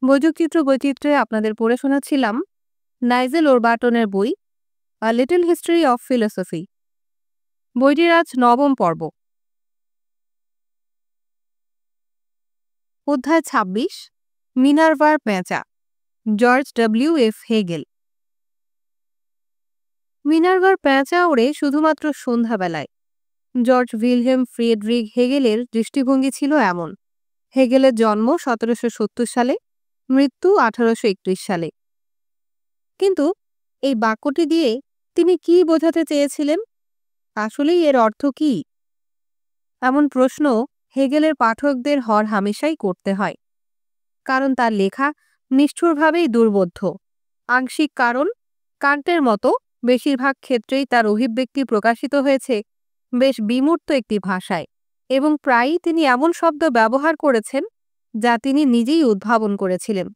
বৈচিত্র্য বৈচিত্র্যে আপনাদের পড়ে শোনাচ্ছিলাম নাইজেল ওরবাটনের বই a little history of philosophy. বইটির আজ ৯ম পর্ব। অধ্যায় ২৬, মিনার্ভার পেঁচা, জর্জ ডব্লিউ.এফ. হেগেল। মিনার্ভার পেঁচা ওড়ে শুধুমাত্র সন্ধ্যাবেলায়। জর্জ ভিলহেম ফ্রিডরিখ হেগেলের দৃষ্টিভঙ্গি ছিল এমন। হেগেলের জন্ম ১৭৭০ সালে, মৃত্যু ১৮৩১ সালে। কিন্তু এই বাক্যটি দিয়ে তিনি কি বোঝাতে চেয়েছিলেন? আসলেই এর অর্থ কি? এমন প্রশ্ন হেগেলের পাঠকদের হরহামেশাই করতে হয়, কারণ তার লেখা নিষ্ঠুরভাবেই দুর্বোধ্য। আংশিক কারণ, কান্টের মতো বেশিরভাগ ক্ষেত্রেই তার অভিব্যক্তি প্রকাশিত হয়েছে বেশ বিমূর্ত একটি ভাষায়, এবং প্রায়ই তিনি এমন শব্দ ব্যবহার করেছেন যা তিনি নিজেই উদ্ভাবন করেছিলেন।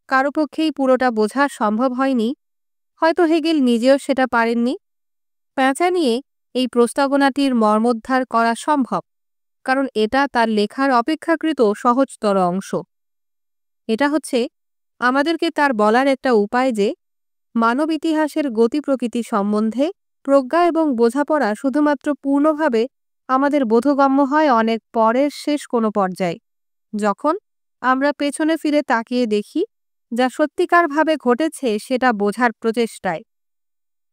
কারো পক্ষেই পুরোটা বোঝা সম্ভব হয়নি, হয়তো হেগেল নিজেও সেটা পারেননি। পেঁচা নিয়ে এই প্রস্তাবনাটির মর্মোদ্ধার করা সম্ভব, কারণ এটা তার লেখার অপেক্ষাকৃত সহজতর অংশ। এটা হচ্ছে আমাদেরকে তার বলার একটা উপায় যে মানব ইতিহাসের গতি প্রকৃতি সম্বন্ধে প্রজ্ঞা এবং বোঝাপড়া শুধুমাত্র পূর্ণভাবে আমাদের বোধগম্য হয় অনেক পরের শেষ কোনো পর্যায়ে, যখন আমরা পেছনে ফিরে তাকিয়ে দেখি যা সত্যিকারভাবে ঘটেছে সেটা বোঝার প্রচেষ্টায়।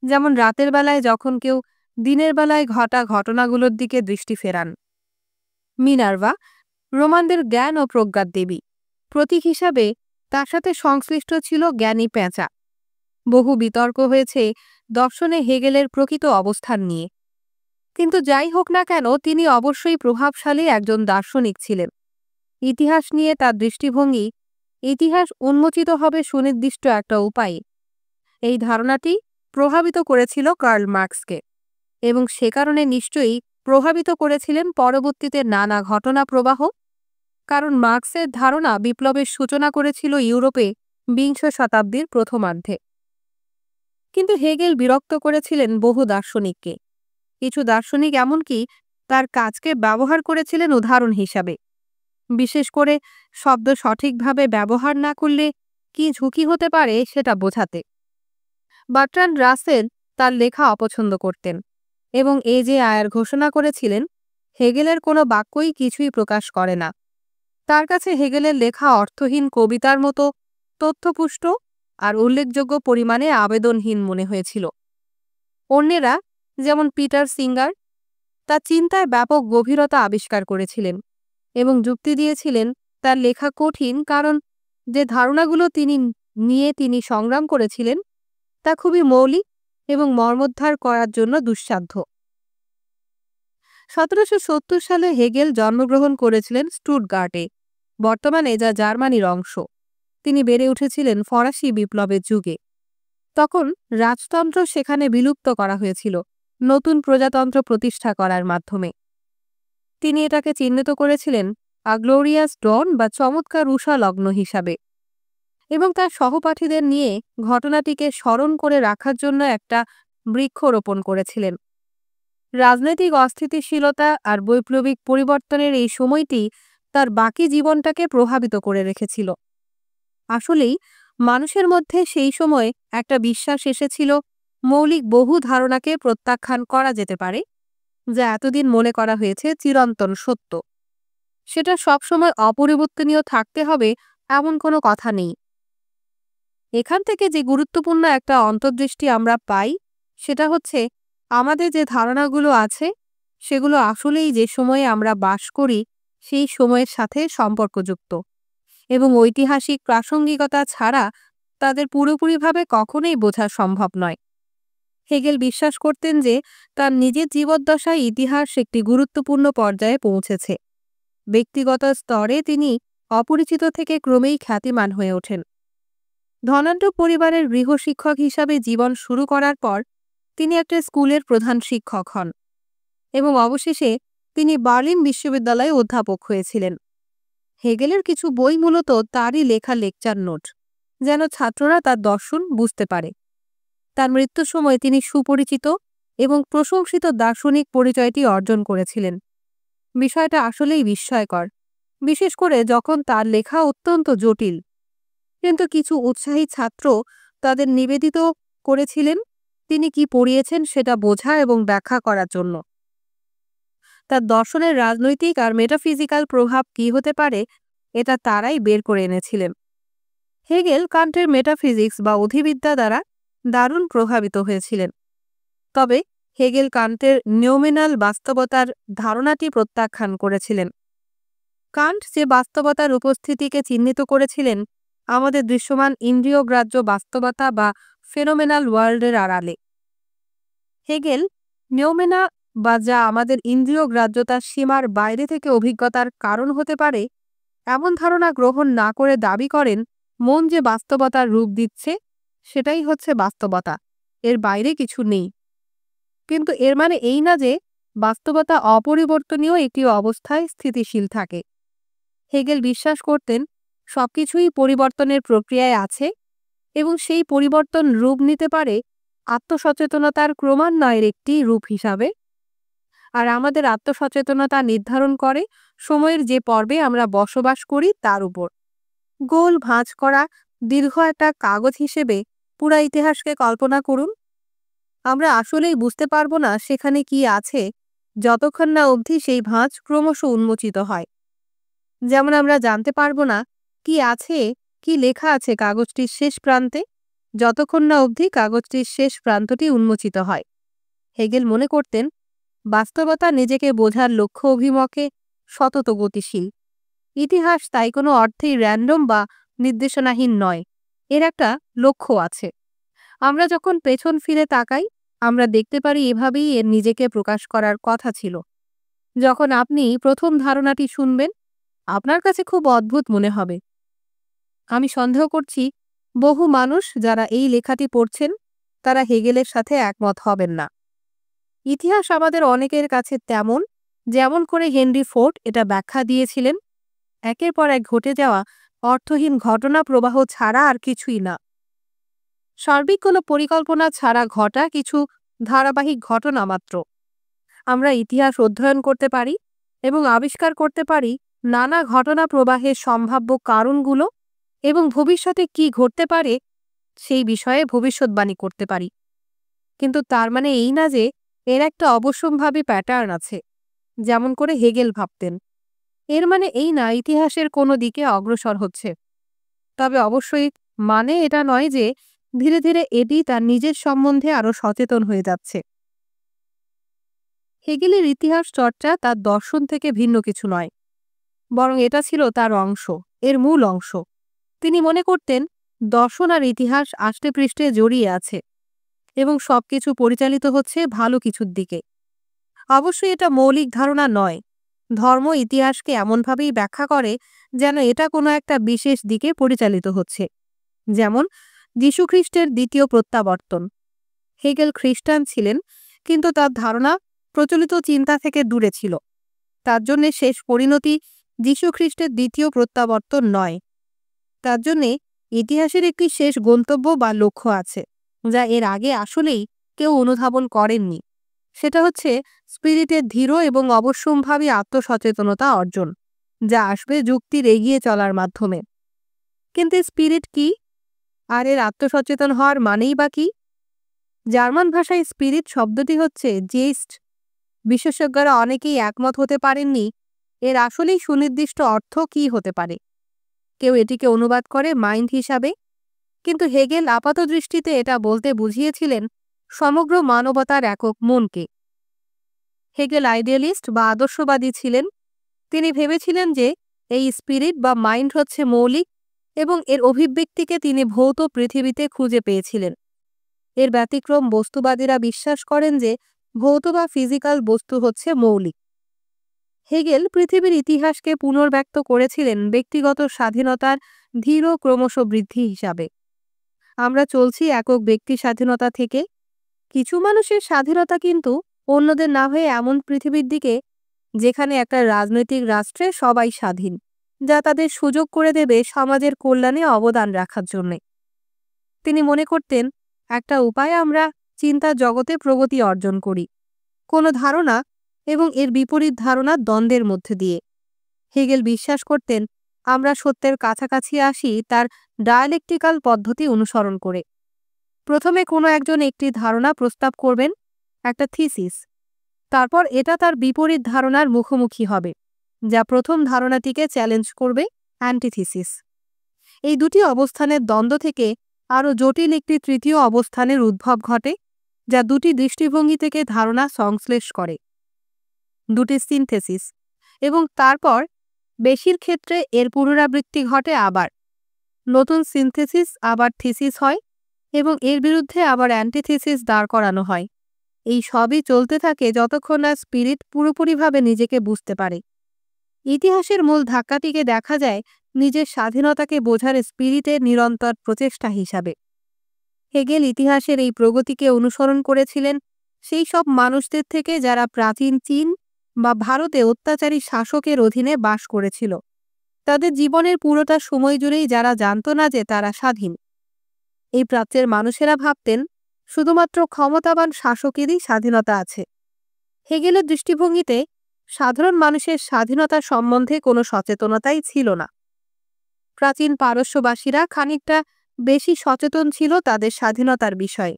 যেমন রাতের বেলায় যখন কেউ দিনের বেলায় ঘটা ঘটনাগুলোর দিকে দৃষ্টি ফেরান। মিনার্ভা রোমানদের জ্ঞান ও প্রজ্ঞার দেবী। প্রতীক হিসাবে তার সাথে সংশ্লিষ্ট ছিল জ্ঞানী পেঁচা। বহু বিতর্ক হয়েছে দর্শনে হেগেলের প্রকৃত অবস্থান নিয়ে। কিন্তু যাই হোক না কেন, তিনি অবশ্যই প্রভাবশালী একজন দার্শনিক ছিলেন। ইতিহাস নিয়ে তার দৃষ্টিভঙ্গি, ইতিহাস উন্মোচিত হবে সুনির্দিষ্ট একটা উপায়ে, এই ধারণাটি প্রভাবিত করেছিল কার্ল মার্কসকে, এবং সে কারণে নিশ্চয়ই প্রভাবিত করেছিলেন পরবর্তীতে নানা ঘটনা প্রবাহ। কারণ মার্কসের ধারণা বিপ্লবের সূচনা করেছিল ইউরোপে বিংশ শতাব্দীর প্রথমার্ধে। কিন্তু হেগেল বিরক্ত করেছিলেন বহু দার্শনিককে। কিছু দার্শনিক এমনকি তার কাজকে ব্যবহার করেছিলেন উদাহরণ হিসাবে, বিশেষ করে শব্দ সঠিকভাবে ব্যবহার না করলে কি ঝুঁকি হতে পারে সেটা বোঝাতে। বার্ট্রান্ড রাসেল তার লেখা অপছন্দ করতেন, এবং এই যে আয়ার ঘোষণা করেছিলেন, হেগেলের কোনো বাক্যই কিছুই প্রকাশ করে না। তার কাছে হেগেলের লেখা অর্থহীন কবিতার মতো তথ্যপুষ্ট আর উল্লেখযোগ্য পরিমাণে আবেদনহীন মনে হয়েছিল। অন্যেরা, যেমন পিটার সিঙ্গার, তার চিন্তায় ব্যাপক গভীরতা আবিষ্কার করেছিলেন এবং যুক্তি দিয়েছিলেন তার লেখা কঠিন, কারণ যে ধারণাগুলো তিনি সংগ্রাম করেছিলেন তা খুবই মৌলিক এবং মর্মোদ্ধার করার জন্য দুঃসাধ্য। ১৭৭০ সালে হেগেল জন্মগ্রহণ করেছিলেন স্টুটগার্টে, বর্তমানে যা জার্মানির অংশ। তিনি বেড়ে উঠেছিলেন ফরাসি বিপ্লবের যুগে। তখন রাজতন্ত্র সেখানে বিলুপ্ত করা হয়েছিল নতুন প্রজাতন্ত্র প্রতিষ্ঠা করার মাধ্যমে। তিনি এটাকে চিহ্নিত করেছিলেন আ গ্লোরিয়াস ডন বা চমৎকার উষা লগ্ন হিসাবে, এবং তার সহপাঠীদের নিয়ে ঘটনাটিকে স্মরণ করে রাখার জন্য একটা বৃক্ষ রোপণ করেছিলেন। রাজনৈতিক অস্থিতিশীলতা আর বৈপ্লবিক পরিবর্তনের এই সময়টি তার বাকি জীবনটাকে প্রভাবিত করে রেখেছিল। আসলেই মানুষের মধ্যে সেই সময় একটা বিশ্বাস এসেছিল মৌলিক বহু ধারণাকে প্রত্যাখ্যান করা যেতে পারে, যা এতদিন মনে করা হয়েছে চিরন্তন সত্য। সেটা সবসময় অপরিবর্তনীয় থাকতে হবে এমন কোনো কথা নেই। এখান থেকে যে গুরুত্বপূর্ণ একটা অন্তর্দৃষ্টি আমরা পাই সেটা হচ্ছে আমাদের যে ধারণাগুলো আছে সেগুলো আসলেই যে সময়ে আমরা বাস করি সেই সময়ের সাথে সম্পর্কযুক্ত, এবং ঐতিহাসিক প্রাসঙ্গিকতা ছাড়া তাদের পুরোপুরিভাবে কখনোই বোঝা সম্ভব নয়। হেগেল বিশ্বাস করতেন যে তার নিজের জীবদ্দশায় ইতিহাস একটি গুরুত্বপূর্ণ পর্যায়ে পৌঁছেছে। ব্যক্তিগত স্তরে তিনি অপরিচিত থেকে ক্রমেই খ্যাতিমান হয়ে ওঠেন। ধনাঢ্য পরিবারের গৃহশিক্ষক হিসাবে জীবন শুরু করার পর তিনি একটা স্কুলের প্রধান শিক্ষক হন, এবং অবশেষে তিনি বার্লিন বিশ্ববিদ্যালয়ে অধ্যাপক হয়েছিলেন। হেগেলের কিছু বই মূলত তারই লেখা লেকচার নোট, যেন ছাত্ররা তার দর্শন বুঝতে পারে। তার মৃত্যুর সময় তিনি সুপরিচিত এবং প্রশংসিত দার্শনিক পরিচয়টি অর্জন করেছিলেন। বিষয়টা আসলেই বিস্ময়কর, বিশেষ করে যখন তার লেখা অত্যন্ত জটিল কিন্তু কিছু উৎসাহী ছাত্র তাদের নিবেদিত করেছিলেন তিনি কি পড়িয়েছেন সেটা বোঝা এবং ব্যাখ্যা করার জন্য। তার দর্শনের রাজনৈতিক আর মেটাফিজিক্যাল প্রভাব কি হতে পারে এটা তারাই বের করে এনেছিলেন। হেগেল কান্টের মেটাফিজিক্স বা অধিবিদ্যা দ্বারা দারুণ প্রভাবিত হয়েছিলেন। তবে হেগেল কান্টের নিউমেনাল বাস্তবতার ধারণাটি প্রত্যাখ্যান করেছিলেন। কান্ট যে বাস্তবতার উপস্থিতিকে চিহ্নিত করেছিলেন আমাদের দৃশ্যমান ইন্দ্রিয়গ্রাহ্য বাস্তবতা বা ফেনোমেনাল ওয়ার্ল্ডের আড়ালে। হেগেল নিউমেনা বা যা আমাদের ইন্দ্রিয়গ্রাহ্যতার সীমার বাইরে থেকে অভিজ্ঞতার কারণ হতে পারে এমন ধারণা গ্রহণ না করে দাবি করেন মন যে বাস্তবতার রূপ দিচ্ছে সেটাই হচ্ছে বাস্তবতা, এর বাইরে কিছু নেই। কিন্তু এর মানে এই না যে বাস্তবতা অপরিবর্তনীয় একটি অবস্থায় স্থিতিশীল থাকে। হেগেল বিশ্বাস করতেন সবকিছুই পরিবর্তনের প্রক্রিয়ায় আছে এবং সেই পরিবর্তন রূপ নিতে পারে আত্মসচেতনতার ক্রমান্বয়ের একটি রূপ হিসাবে। আর আমাদের আত্মসচেতনতা নির্ধারণ করে সময়ের যে পর্বে আমরা বসবাস করি তার উপর। গোল ভাঁজ করা দীর্ঘ একটা কাগজ হিসেবে পুরা ইতিহাসকে কল্পনা করুন। আমরা আসলেই বুঝতে পারবো না সেখানে কি আছে যতক্ষণ না অবধি সেই ভাঁজ ক্রমশ উন্মোচিত হয়। যেমন আমরা জানতে পারবো না কি আছে, কি লেখা আছে কাগজটির শেষ প্রান্তে যতক্ষণ না অবধি কাগজটির শেষ প্রান্তটি উন্মোচিত হয়। হেগেল মনে করতেন বাস্তবতা নিজেকে বোঝার লক্ষ্য অভিমুখে সতত গতিশীল। ইতিহাস তাই কোনো অর্থেই র্যান্ডম বা নির্দেশনাহীন নয়, এর একটা লক্ষ্য আছে। আমরা যখন পেছন ফিরে তাকাই আমরা দেখতে পারি এভাবেই এর নিজেকে প্রকাশ করার কথা ছিল। যখন আপনি প্রথম ধারণাটি শুনবেন আপনার কাছে খুব অদ্ভুত মনে হবে। আমি সন্দেহ করছি বহু মানুষ যারা এই লেখাটি পড়ছেন তারা হেগেলের সাথে একমত হবেন না। ইতিহাস আমাদের অনেকের কাছে তেমন যেমন করে হেনরি ফোর্ড এটা ব্যাখ্যা দিয়েছিলেন, একের পর এক ঘটে যাওয়া অর্থহীন ঘটনা প্রবাহ ছাড়া আর কিছুই না। সার্বিক কোনো পরিকল্পনা ছাড়া ঘটা কিছু ধারাবাহিক ঘটনা মাত্র। আমরা ইতিহাস অধ্যয়ন করতে পারি এবং আবিষ্কার করতে পারি নানা ঘটনা প্রবাহের সম্ভাব্য কারণগুলো এবং ভবিষ্যতে কি ঘটতে পারে সেই বিষয়ে ভবিষ্যৎবাণী করতে পারি। কিন্তু তার মানে এই না যে এর একটা অবশ্যম্ভাবী প্যাটার্ন আছে যেমন করে হেগেল ভাবতেন। এর মানে এই না ইতিহাসের কোনো দিকে অগ্রসর হচ্ছে। তবে অবশ্যই মানে এটা নয় যে ধীরে ধীরে এটি তার নিজের সম্বন্ধে আরও সচেতন হয়ে যাচ্ছে। হেগেলের ইতিহাস চর্চা তার দর্শন থেকে ভিন্ন কিছু নয়, বরং এটা ছিল তার অংশ, এর মূল অংশ। তিনি মনে করতেন দর্শন আর ইতিহাস আষ্টেপৃষ্ঠে জড়িয়ে আছে এবং সবকিছু পরিচালিত হচ্ছে ভালো কিছুর দিকে। অবশ্যই এটা মৌলিক ধারণা নয়। ধর্ম ইতিহাসকে এমনভাবেই ব্যাখ্যা করে যেন এটা কোনো একটা বিশেষ দিকে পরিচালিত হচ্ছে, যেমন যীশুখ্রিস্টের দ্বিতীয় প্রত্যাবর্তন। হেগেল খ্রিস্টান ছিলেন কিন্তু তার ধারণা প্রচলিত চিন্তা থেকে দূরে ছিল। তার জন্যে শেষ পরিণতি যীশুখ্রিস্টের দ্বিতীয় প্রত্যাবর্তন নয়। তার জন্যে ইতিহাসের একটি শেষ গন্তব্য বা লক্ষ্য আছে যা এর আগে আসলেই কেউ অনুধাবন করেননি। সেটা হচ্ছে স্পিরিটের ধীর এবং অবশ্যম্ভাবী আত্মসচেতনতা অর্জন, যা আসবে যুক্তির এগিয়ে চলার মাধ্যমে। কিন্তু স্পিরিট কি আর এর আত্মসচেতন হওয়ার মানেই বা কি? জার্মান ভাষায় স্পিরিট শব্দটি হচ্ছে জেস্ট। বিশেষজ্ঞরা অনেকেই একমত হতে পারেননি এর আসলেই সুনির্দিষ্ট অর্থ কি হতে পারে। কেউ এটিকে অনুবাদ করে মাইন্ড হিসাবে, কিন্তু হেগেল আপাতদৃষ্টিতে এটা বলতে বুঝিয়েছিলেন সমগ্র মানবতার একক মনকে। হেগেল আইডিয়ালিস্ট বা আদর্শবাদী ছিলেন। তিনি ভেবেছিলেন যে এই স্পিরিট বা মাইন্ড হচ্ছে মৌলিক এবং এর অভিব্যক্তিকে তিনি ভৌত পৃথিবীতে খুঁজে পেয়েছিলেন। এর ব্যতিক্রম বস্তুবাদীরা বিশ্বাস করেন যে ভৌত বা ফিজিক্যাল বস্তু হচ্ছে মৌলিক। হেগেল পৃথিবীর ইতিহাসকে পুনর্ব্যক্ত করেছিলেন ব্যক্তিগত স্বাধীনতার ধীর ক্রমশ বৃদ্ধি হিসাবে। আমরা চলছি একক ব্যক্তি স্বাধীনতা থেকে। কিছু মানুষের স্বাধীনতা কিন্তু অন্যদের না হয়ে এমন পৃথিবীর দিকে যেখানে একটা রাজনৈতিক রাষ্ট্রে সবাই স্বাধীন, যা তাদের সুযোগ করে দেবে সমাজের কল্যাণে অবদান রাখার জন্যে। তিনি মনে করতেন একটা উপায় আমরা চিন্তা জগতে প্রগতি অর্জন করি কোনো ধারণা এবং এর বিপরীত ধারণার দ্বন্দ্বের মধ্যে দিয়ে। হেগেল বিশ্বাস করতেন আমরা সত্যের কাছাকাছি আসি তার ডায়ালেকটিক্যাল পদ্ধতি অনুসরণ করে। প্রথমে কোনো একজন একটি ধারণা প্রস্তাব করবেন, একটা থিসিস। তারপর এটা তার বিপরীত ধারণার মুখোমুখি হবে, যা প্রথম ধারণাটিকে চ্যালেঞ্জ করবে, অ্যান্টিথিসিস। এই দুটি অবস্থানের দ্বন্দ্ব থেকে আরও জটিল একটি তৃতীয় অবস্থানের উদ্ভব ঘটে, যা দুটি দৃষ্টিভঙ্গি থেকে ধারণা সংশ্লেষ করে, দুটি সিনথেসিস। এবং তারপর বেশির ক্ষেত্রে এর পুনরাবৃত্তি ঘটে আবার। নতুন সিনথেসিস আবার থিসিস হয় এবং এর বিরুদ্ধে আবার অ্যান্টিথিসিস দাঁড় করানো হয়। এই সবই চলতে থাকে যতক্ষণ না স্পিরিট পুরোপুরিভাবে নিজেকে বুঝতে পারে। ইতিহাসের মূল ধাক্কাটিকে দেখা যায় নিজের স্বাধীনতাকে বোঝার স্পিরিটের নিরন্তর প্রচেষ্টা হিসাবে। হেগেল ইতিহাসের এই প্রগতিকে অনুসরণ করেছিলেন সেই সব মানুষদের থেকে যারা প্রাচীন চীন বা ভারতে অত্যাচারী শাসকের অধীনে বাস করেছিল। তাদের জীবনের পুরোটা সময় জুড়েই যারা জানত না যে তারা স্বাধীন। এই প্রাচ্যের মানুষেরা ভাবতেন শুধুমাত্র ক্ষমতাবান শাসকেরই স্বাধীনতা আছে। হেগেলের দৃষ্টিভঙ্গিতে সাধারণ মানুষের স্বাধীনতা সম্বন্ধে কোনো সচেতনতাই ছিল না। প্রাচীন পারস্যবাসীরা খানিকটা বেশি সচেতন ছিল তাদের স্বাধীনতার বিষয়ে।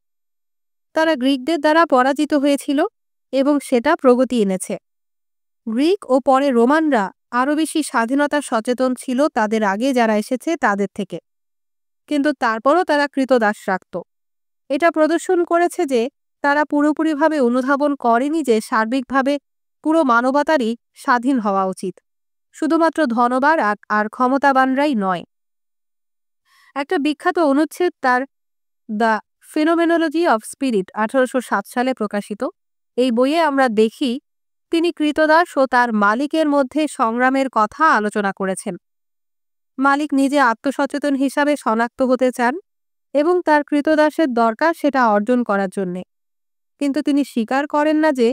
তারা গ্রিকদের দ্বারা পরাজিত হয়েছিল এবং সেটা প্রগতি এনেছে। গ্রিক ও পরে রোমানরা আরও বেশি স্বাধীনতা সচেতন ছিল তাদের আগে যারা এসেছে তাদের থেকে, কিন্তু তারপরও তারা কৃতদাস রাখত। এটা প্রদর্শন করেছে যে তারা পুরোপুরিভাবে অনুধাবন করেনি যে সার্বিকভাবে পুরো মানবতারই স্বাধীন হওয়া উচিত, শুধুমাত্র ধনবান আর ক্ষমতাবানরাই নয়। একটা বিখ্যাত অনুচ্ছেদ তার দ্য ফিনোমেনোলজি অফ স্পিরিট 1807 সালে প্রকাশিত। এই বইয়ে আমরা দেখি তিনি কৃতদাস ও তার মালিকের মধ্যে সংগ্রামের কথা আলোচনা করেছেন। মালিক নিজে আত্মসচেতন হিসাবে শনাক্ত হতে চান এবং তার কৃতদাসের দরকার সেটা অর্জন করার জন্যে, কিন্তু তিনি স্বীকার করেন না যে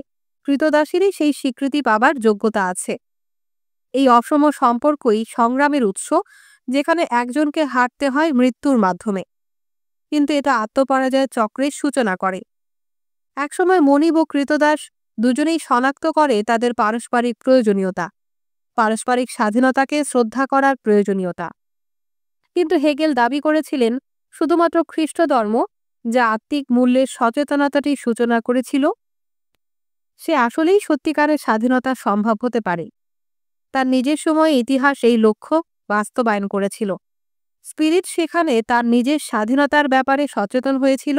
কৃতদাসেরই সেই স্বীকৃতি পাবার যোগ্যতা আছে। এই অসম সম্পর্কই সংগ্রামের উৎস, যেখানে একজনকে হারতে হয় মৃত্যুর মাধ্যমে, কিন্তু এটা আত্মপরাজয়ের চক্রের সূচনা করে। একসময় মনিব ও কৃতদাস দুজনেই শনাক্ত করে তাদের পারস্পরিক প্রয়োজনীয়তা, পারস্পরিক স্বাধীনতাকে শ্রদ্ধা করার প্রয়োজনীয়তা। কিন্তু হেগেল দাবি করেছিলেন শুধুমাত্র খ্রিস্ট ধর্ম, যা আত্মিক মূল্যের সচেতনতাটি সূচনা করেছিল, সে আসলেই সত্যিকারের স্বাধীনতা সম্ভব হতে পারে। তার নিজের সময়ে ইতিহাস এই লক্ষ্য বাস্তবায়ন করেছিল। স্পিরিট সেখানে তার নিজের স্বাধীনতার ব্যাপারে সচেতন হয়েছিল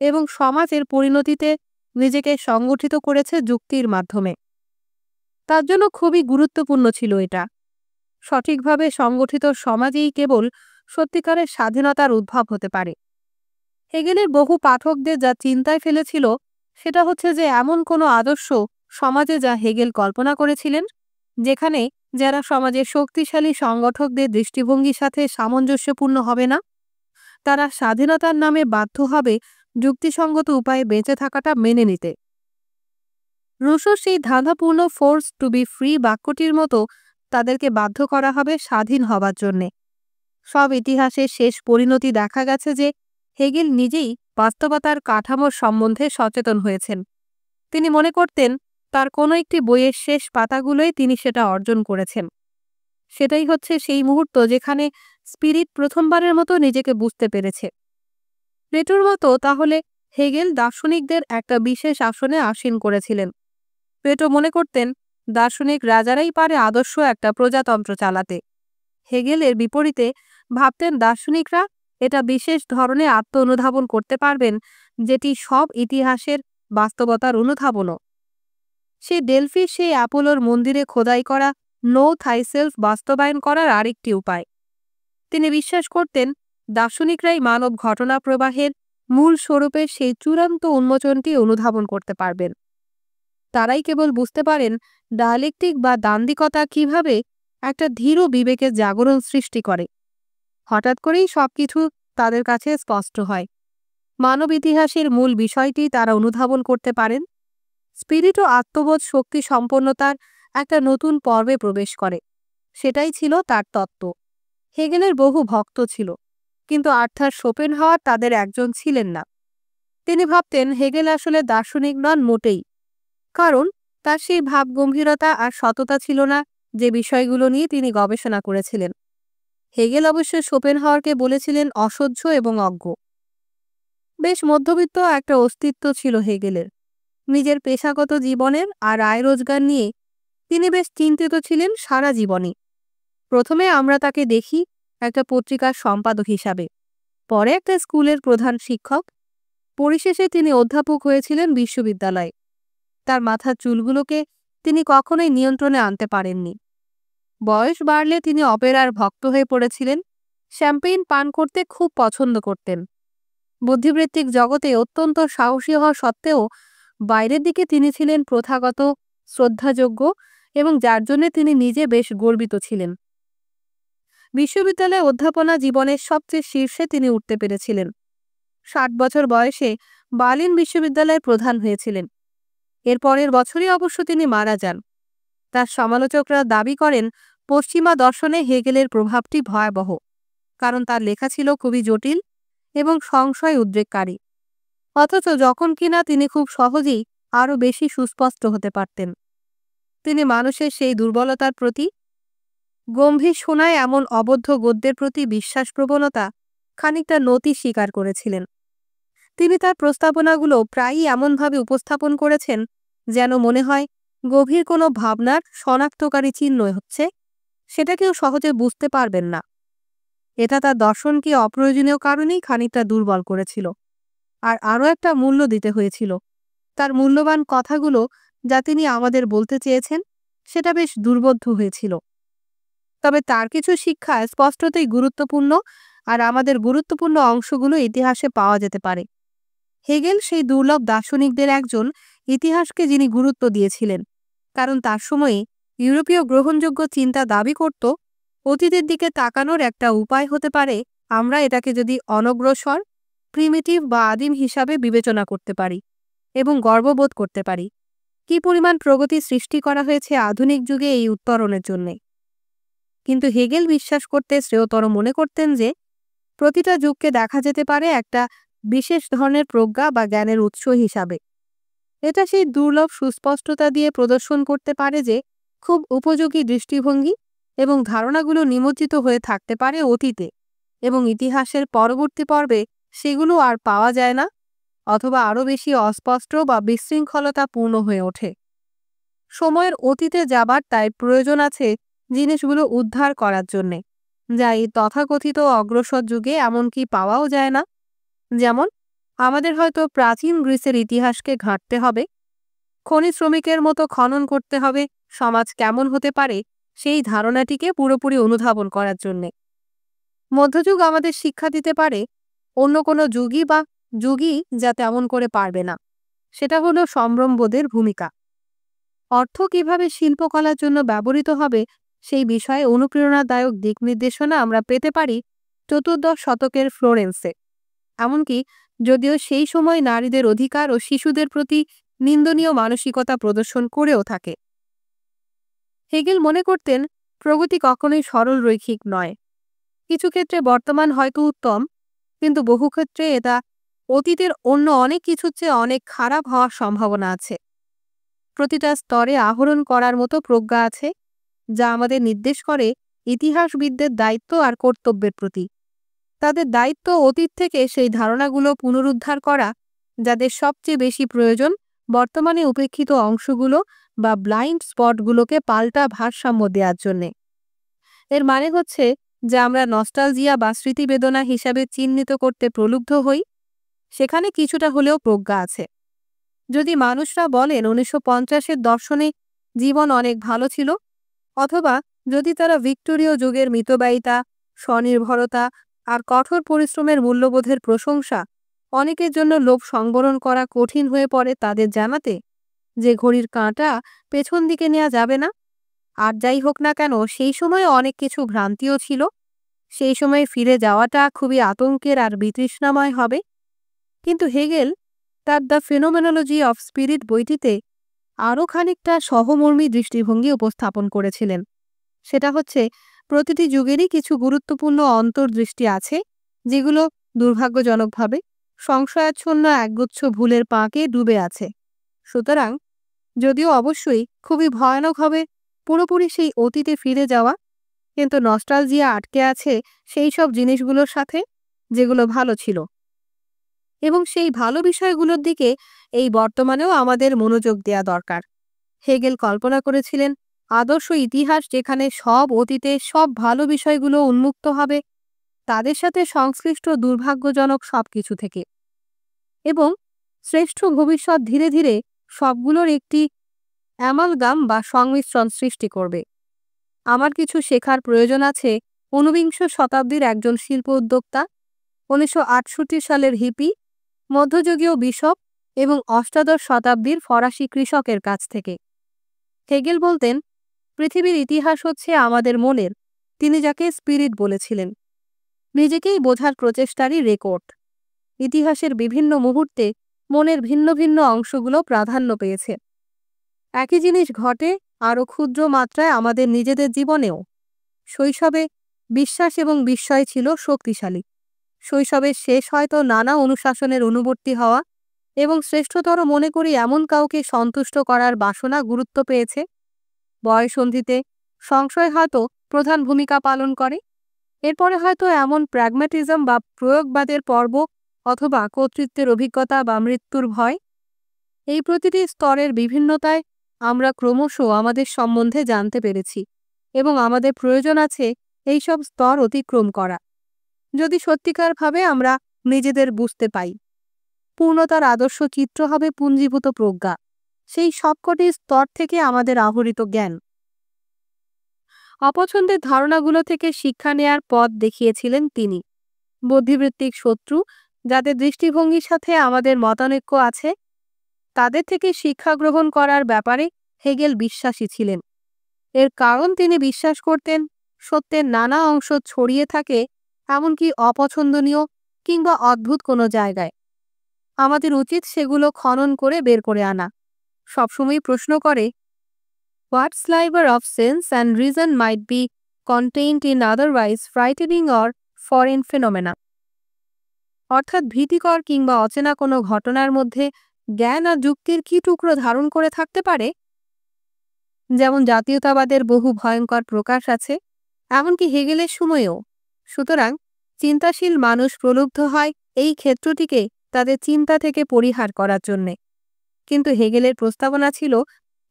এবং সমাজের পরিণতিতে নিজেকে সংগঠিত করেছে যুক্তির মাধ্যমে। তার জন্য খুবই গুরুত্বপূর্ণ ছিল এটা। সঠিকভাবে সংগঠিত সমাজেই কেবল সত্যিকারের স্বাধীনতার উদ্ভব হতে পারে। হেগেলের বহু পাঠকদের যা চিন্তায় ফেলেছিল সেটা হচ্ছে যে এমন কোনো আদর্শ সমাজে, যা হেগেল কল্পনা করেছিলেন, যেখানে যারা সমাজের শক্তিশালী সংগঠকদের দৃষ্টিভঙ্গির সাথে সামঞ্জস্যপূর্ণ হবে না, তারা স্বাধীনতার নামে বাধ্য হবে যুক্তিসঙ্গত উপায়ে বেঁচে থাকাটা মেনে নিতে। রুশোর সেই ধাঁধাপূর্ণ ফোর্স টু বি ফ্রি বাক্যটির মতো তাদেরকে বাধ্য করা হবে স্বাধীন হবার জন্যে। সব ইতিহাসের শেষ পরিণতি দেখা গেছে যে হেগেল নিজেই বাস্তবতার কাঠামোর সম্বন্ধে সচেতন হয়েছেন। তিনি মনে করতেন তার কোনো একটি বইয়ের শেষ পাতাগুলোই তিনি সেটা অর্জন করেছেন। সেটাই হচ্ছে সেই মুহূর্ত যেখানে স্পিরিট প্রথমবারের মতো নিজেকে বুঝতে পেরেছে। প্লেটোর মতো তাহলে হেগেল দার্শনিকদের একটা বিশেষ আসনে আসীন করেছিলেন। প্লেটো মনে করতেন দার্শনিক রাজারাই পারে আদর্শ একটা প্রজাতন্ত্র চালাতে। হেগেলের বিপরীতে ভাবতেন দার্শনিকরা এটা বিশেষ ধরনের আত্ম অনুধাবন করতে পারবেন, যেটি সব ইতিহাসের বাস্তবতার অনুধাবনও। সে ডেলফির সেই অ্যাপোলোর মন্দিরে খোদাই করা নো থাইসেলফ বাস্তবায়ন করার আরেকটি উপায়। তিনি বিশ্বাস করতেন দার্শনিকরাই মানব ঘটনা প্রবাহের মূল স্বরূপের সেই চূড়ান্ত উন্মোচনটি অনুধাবন করতে পারবেন। তারাই কেবল বুঝতে পারেন ডায়ালেকটিক বা দান্দিকতা কিভাবে একটা ধীর বিবেকের জাগরণ সৃষ্টি করে। হঠাৎ করেই সবকিছু তাদের কাছে স্পষ্ট হয়। মানব ইতিহাসের মূল বিষয়টি তারা অনুধাবন করতে পারেন। স্পিরিট ও আত্মবোধ শক্তি সম্পন্নতার একটা নতুন পর্বে প্রবেশ করে। সেটাই ছিল তার তত্ত্ব। হেগেলের বহু ভক্ত ছিল, কিন্তু আর্থার শোপেনহাওয়ার তাদের একজন ছিলেন না। তিনি ভাবতেন হেগেল আসলে দার্শনিক নন মোটেই, কারণ তার সেই ভাবগম্ভীরতা আর সততা ছিল না যে বিষয়গুলো নিয়ে তিনি গবেষণা করেছিলেন। হেগেল অবশ্য শোপেনহাওয়ারকে বলেছিলেন অসহ্য এবং অজ্ঞ। বেশ মধ্যবিত্ত একটা অস্তিত্ব ছিল হেগেলের। নিজের পেশাগত জীবনের আর আয় রোজগার নিয়ে তিনি বেশ চিন্তিত ছিলেন সারা জীবনই। প্রথমে আমরা তাকে দেখি একটা পত্রিকার সম্পাদক হিসাবে, পরে একটা স্কুলের প্রধান শিক্ষক, পরিশেষে তিনি অধ্যাপক হয়েছিলেন বিশ্ববিদ্যালয়ে। তার মাথার চুলগুলোকে তিনি কখনোই নিয়ন্ত্রণে আনতে পারেননি। বয়স বাড়লে তিনি অপেরার ভক্ত হয়ে পড়েছিলেন, শ্যাম্পেইন পান করতে খুব পছন্দ করতেন। বুদ্ধিবৃত্তিক জগতে অত্যন্ত সাহসী হওয়া সত্ত্বেও বাইরের দিকে তিনি ছিলেন প্রথাগত, শ্রদ্ধাযোগ্য এবং যার জন্য তিনি নিজে বেশ গর্বিত ছিলেন। বিশ্ববিদ্যালয়ে অধ্যাপনা জীবনের সবচেয়ে শীর্ষে তিনি উঠতে পেরেছিলেন। 60 বছর বয়সে বার্লিন বিশ্ববিদ্যালয়ের প্রধান হয়েছিলেন। এর পরের বছরই অবশ্য তিনি মারা যান। তার সমালোচকরা দাবি করেন পশ্চিমা দর্শনে হেগেলের প্রভাবটি ভয়াবহ, কারণ তার লেখা ছিল খুবই জটিল এবং সংশয় উদ্রেককারী, অথচ যখন কিনা তিনি খুব সহজেই আরও বেশি সুস্পষ্ট হতে পারতেন। তিনি মানুষের সেই দুর্বলতার প্রতি, গম্ভীর শোনায় এমন অবদ্ধ গদ্যের প্রতি বিশ্বাস প্রবণতা খানিকটা নতি স্বীকার করেছিলেন। তিনি তার প্রস্তাবনাগুলো প্রায়ই এমনভাবে উপস্থাপন করেছেন যেন মনে হয় গভীর কোনো ভাবনার শনাক্তকারী চিহ্ন হচ্ছে, সেটা কেউ সহজে বুঝতে পারবেন না। এটা তার দর্শনকে অপ্রয়োজনীয় কারণেই খানিকটা দুর্বল করেছিল। আর আরও একটা মূল্য দিতে হয়েছিল। তার মূল্যবান কথাগুলো যা তিনি আমাদের বলতে চেয়েছেন সেটা বেশ দুর্বোধ্য হয়েছিল। তবে তার কিছু শিক্ষা স্পষ্টতই গুরুত্বপূর্ণ, আর আমাদের গুরুত্বপূর্ণ অংশগুলো ইতিহাসে পাওয়া যেতে পারে। হেগেল সেই দুর্লভ দার্শনিকদের একজন, ইতিহাসকে যিনি গুরুত্ব দিয়েছিলেন, কারণ তার সময়ে ইউরোপীয় গ্রহণযোগ্য চিন্তা দাবি করত অতীতের দিকে তাকানোর একটা উপায় হতে পারে আমরা এটাকে যদি অনগ্রসর, প্রিমিটিভ বা আদিম হিসাবে বিবেচনা করতে পারি এবং গর্ববোধ করতে পারি কি পরিমাণ প্রগতি সৃষ্টি করা হয়েছে আধুনিক যুগে এই উত্তরণের জন্যে। কিন্তু হেগেল বিশ্বাস করতে শ্রেয়তর মনে করতেন যে প্রতিটা যুগকে দেখা যেতে পারে একটা বিশেষ ধরনের প্রজ্ঞা বা জ্ঞানের উৎস হিসাবে। এটা সেই দুর্লভ সুস্পষ্টতা দিয়ে প্রদর্শন করতে পারে যে খুব উপযোগী দৃষ্টিভঙ্গি এবং ধারণাগুলো নিমজ্জিত হয়ে থাকতে পারে অতীতে, এবং ইতিহাসের পরবর্তী পর্বে সেগুলো আর পাওয়া যায় না, অথবা আরও বেশি অস্পষ্ট বা বিশৃঙ্খলতা পূর্ণ হয়ে ওঠে। সময়ের অতীতে যাবার তাই প্রয়োজন আছে জিনিসগুলো উদ্ধার করার জন্যে, যা এই তথাকথিত অগ্রসর যুগে এমনকি পাওয়াও যায় না। যেমন আমাদের হয়তো প্রাচীন গ্রিসের ইতিহাসকে ঘাঁটতে হবে, খনি শ্রমিকের মতো খনন করতে হবে সমাজ কেমন হতে পারে সেই ধারণাটিকে পুরোপুরি অনুধাবন করার জন্যে। মধ্যযুগ আমাদের শিক্ষা দিতে পারে অন্য কোনো যুগই যা তেমন করে পারবে না, সেটা হলো সম্ভ্রমবোধের ভূমিকা। অর্থ কিভাবে শিল্পকলার জন্য ব্যবহৃত হবে সেই বিষয়ে অনুপ্রেরণাদায়ক দিক নির্দেশনা আমরা পেতে পারি চতুর্দশ শতকের ফ্লোরেন্সে। এমনকি যদিও সেই সময় নারীদের অধিকার ও শিশুদের প্রতি নিন্দনীয় মানসিকতা প্রদর্শন করেও থাকে। হেগেল মনে করতেন প্রগতি কখনোই সরল রৈখিক নয়। কিছু ক্ষেত্রে বর্তমান হয়তো উত্তম, কিন্তু বহু ক্ষেত্রে এটা অতীতের অন্য অনেক কিছুর চেয়ে অনেক খারাপ হওয়ার সম্ভাবনা আছে। প্রতিটা স্তরে আহরণ করার মতো প্রজ্ঞা আছে, যা আমাদের নির্দেশ করে ইতিহাসবিদদের দায়িত্ব আর কর্তব্যের প্রতি। তাদের দায়িত্ব অতীত থেকে সেই ধারণাগুলো পুনরুদ্ধার করা যাদের সবচেয়ে বেশি প্রয়োজন, বর্তমানে উপেক্ষিত অংশগুলো বা ব্লাইন্ড স্পটগুলোকে পাল্টা ভারসাম্য দেওয়ার জন্যে। এর মানে হচ্ছে যে আমরা নস্টালজিয়া বা স্মৃতিবেদনা হিসাবে চিহ্নিত করতে প্রলুব্ধ হই, সেখানে কিছুটা হলেও প্রজ্ঞা আছে। যদি মানুষরা বলেন 1950-এর দর্শনে জীবন অনেক ভালো ছিল, অথবা যদি তারা ভিক্টোরীয় যুগের মিতব্যয়িতা, স্বনির্ভরতা আর কঠোর পরিশ্রমের মূল্যবোধের প্রশংসা অনেকের জন্য লোভ সংবরণ করা কঠিন হয়ে পড়ে তাদের জানাতে যে ঘড়ির কাঁটা পেছন দিকে নেওয়া যাবে না। আর যাই হোক না কেন, সেই সময়ে অনেক কিছু ভ্রান্তিও ছিল। সেই সময়ে ফিরে যাওয়াটা খুবই আতঙ্কের আর বিতৃষ্ণাময় হবে। কিন্তু হেগেল তার দ্য ফেনোমেনোলজি অফ স্পিরিট বইটিতে আরও খানিকটা সহমর্মী দৃষ্টিভঙ্গি উপস্থাপন করেছিলেন। সেটা হচ্ছে প্রতিটি যুগেরই কিছু গুরুত্বপূর্ণ অন্তর্দৃষ্টি আছে যেগুলো দুর্ভাগ্যজনকভাবে সংশয়াচ্ছন্ন একগুচ্ছ ভুলের পাঁকে ডুবে আছে। সুতরাং যদিও অবশ্যই খুবই ভয়ানক হবে পুরোপুরি সেই অতীতে ফিরে যাওয়া, কিন্তু নস্টালজিয়া আটকে আছে সেই সব জিনিসগুলোর সাথে যেগুলো ভালো ছিল, এবং সেই ভালো বিষয়গুলোর দিকে এই বর্তমানেও আমাদের মনোযোগ দেয়া দরকার। হেগেল কল্পনা করেছিলেন আদর্শ ইতিহাস যেখানে সব অতীতে সব ভালো বিষয়গুলো উন্মুক্ত হবে তাদের সাথে সংশ্লিষ্ট দুর্ভাগ্যজনক সবকিছু থেকে, এবং শ্রেষ্ঠ ভবিষ্যৎ ধীরে ধীরে সবগুলোর একটি অ্যামালগাম বা সংমিশ্রণ সৃষ্টি করবে। আমার কিছু শেখার প্রয়োজন আছে ঊনবিংশ শতাব্দীর একজন শিল্প উদ্যোক্তা, 1968 সালের হিপি, মধ্যযুগীয় বিশপ এবং অষ্টাদশ শতাব্দীর ফরাসি কৃষকের কাছ থেকে। হেগেল বলতেন, পৃথিবীর ইতিহাস হচ্ছে আমাদের মনের, তিনি যাকে স্পিরিট বলেছিলেন, নিজেকেই বোঝার প্রচেষ্টারই রেকর্ড। ইতিহাসের বিভিন্ন মুহূর্তে মনের ভিন্ন ভিন্ন অংশগুলো প্রাধান্য পেয়েছে। একই জিনিস ঘটে আরও ক্ষুদ্র মাত্রায় আমাদের নিজেদের জীবনেও। শৈশবে বিশ্বাস এবং বিস্ময় ছিল শক্তিশালী। শৈশবের শেষ হয়তো নানা অনুশাসনের অনুবর্তী হওয়া, এবং শ্রেষ্ঠতর মনে করি এমন কাউকে সন্তুষ্ট করার বাসনা গুরুত্ব পেয়েছে। বয়ঃসন্ধিতে সংশয় হয়তো প্রধান ভূমিকা পালন করে। এরপরে হয়তো এমন প্র্যাগম্যাটিজম বা প্রয়োগবাদের পর্ব, অথবা কর্তৃত্বের অভিজ্ঞতা বা মৃত্যুর ভয়। এই প্রতিটি স্তরের বিভিন্নতায় আমরা ক্রমশ আমাদের সম্বন্ধে জানতে পেরেছি, এবং আমাদের প্রয়োজন আছে এইসব স্তর অতিক্রম করা যদি সত্যিকারভাবে আমরা নিজেদের বুঝতে পাই। পূর্ণতার আদর্শ চিত্র হবে পুঞ্জীভূত প্রজ্ঞা, সেই সবকটি স্তর থেকে আমাদের আহরিত জ্ঞান। অপছন্দের ধারণাগুলো থেকে শিক্ষা নেয়ার পথ দেখিয়েছিলেন তিনি। বুদ্ধিবৃত্তিক শত্রু, যাদের দৃষ্টিভঙ্গির সাথে আমাদের মতানৈক্য আছে, তাদের থেকে শিক্ষা গ্রহণ করার ব্যাপারে হেগেল বিশ্বাসী ছিলেন। এর কারণ তিনি বিশ্বাস করতেন সত্যের নানা অংশ ছড়িয়ে থাকে, এমনকি অপছন্দনীয় কিংবা অদ্ভুত কোনো জায়গায়। আমাদের উচিত সেগুলো খনন করে বের করে আনা। সবসময় প্রশ্ন করে, what sliver of sense and reason might be contained in otherwise frightening or foreign phenomena. অর্থাৎ ভীতিকর কিংবা অচেনা কোনো ঘটনার মধ্যে জ্ঞান আর যুক্তির কি টুকরো ধারণ করে থাকতে পারে? যেমন জাতীয়তাবাদের বহু ভয়ঙ্কর প্রকাশ আছে, এমনকি হেগেলের সময়েও। সুতরাং চিন্তাশীল মানুষ প্রলুব্ধ হয় এই ক্ষেত্রটিকে তাদের চিন্তা থেকে পরিহার করার জন্যে। কিন্তু হেগেলের প্রস্তাবনা ছিল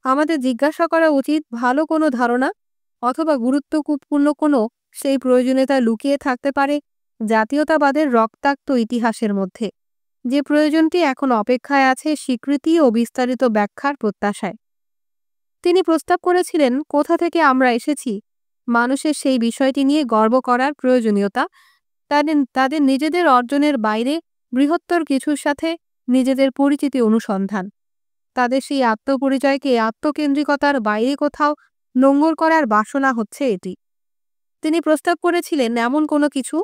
আমাদের জিজ্ঞাসা করা উচিত ভালো কোনো ধারণা অথবা গুরুত্বপূর্ণ কোনো সেই প্রয়োজনীয়তা লুকিয়ে থাকতে পারে জাতীয়তাবাদের রক্তাক্ত ইতিহাসের মধ্যে, যে প্রয়োজনটি এখন অপেক্ষায় আছে স্বীকৃতি ও বিস্তারিত ব্যাখ্যার প্রত্যাশায়। তিনি প্রস্তাব করেছিলেন কোথা থেকে আমরা এসেছি মানুষের সেই বিষয়টি নিয়ে গর্ব করার প্রয়োজনীয়তা, তাদের নিজেদের অর্জনের বাইরে বৃহত্তর কিছুর সাথে নিজেদের পরিচিতি অনুসন্ধান, তাদের সেই আত্মপরিচয়কে আত্মকেন্দ্রিকতার বাইরে কোথাও নোঙর করার বাসনা হচ্ছে এটি। তিনি প্রস্তাব করেছিলেন এমন কোনো কিছু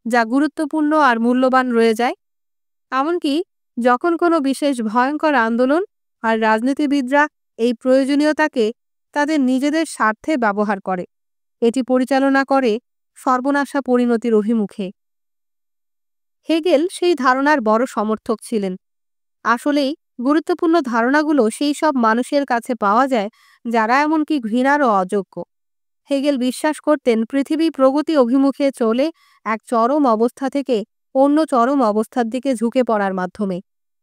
যা গুরুত্বপূর্ণ আর মূল্যবান রয়ে যায়, এমনকি যখন কোনো বিশেষ ভয়ঙ্কর আন্দোলন আর রাজনীতিবিদরা এই প্রয়োজনীয়তাকে তাদের নিজেদের স্বার্থে ব্যবহার করে, এটি পরিচালনা করে সর্বনাশা পরিণতির অভিমুখে। হেগেল সেই ধারণার বড় সমর্থক ছিলেন। আসলেই গুরুত্বপূর্ণ ধারণাগুলো সেই সব মানুষের কাছে পাওয়া যায় যারা এমনকি ঘৃণারও অযোগ্য। হেগেল বিশ্বাস করতেন পৃথিবী প্রগতি অভিমুখে চলে এক চরম অবস্থা থেকে অন্য চরম অবস্থার দিকে ঝুঁকে পড়ার মাধ্যমে,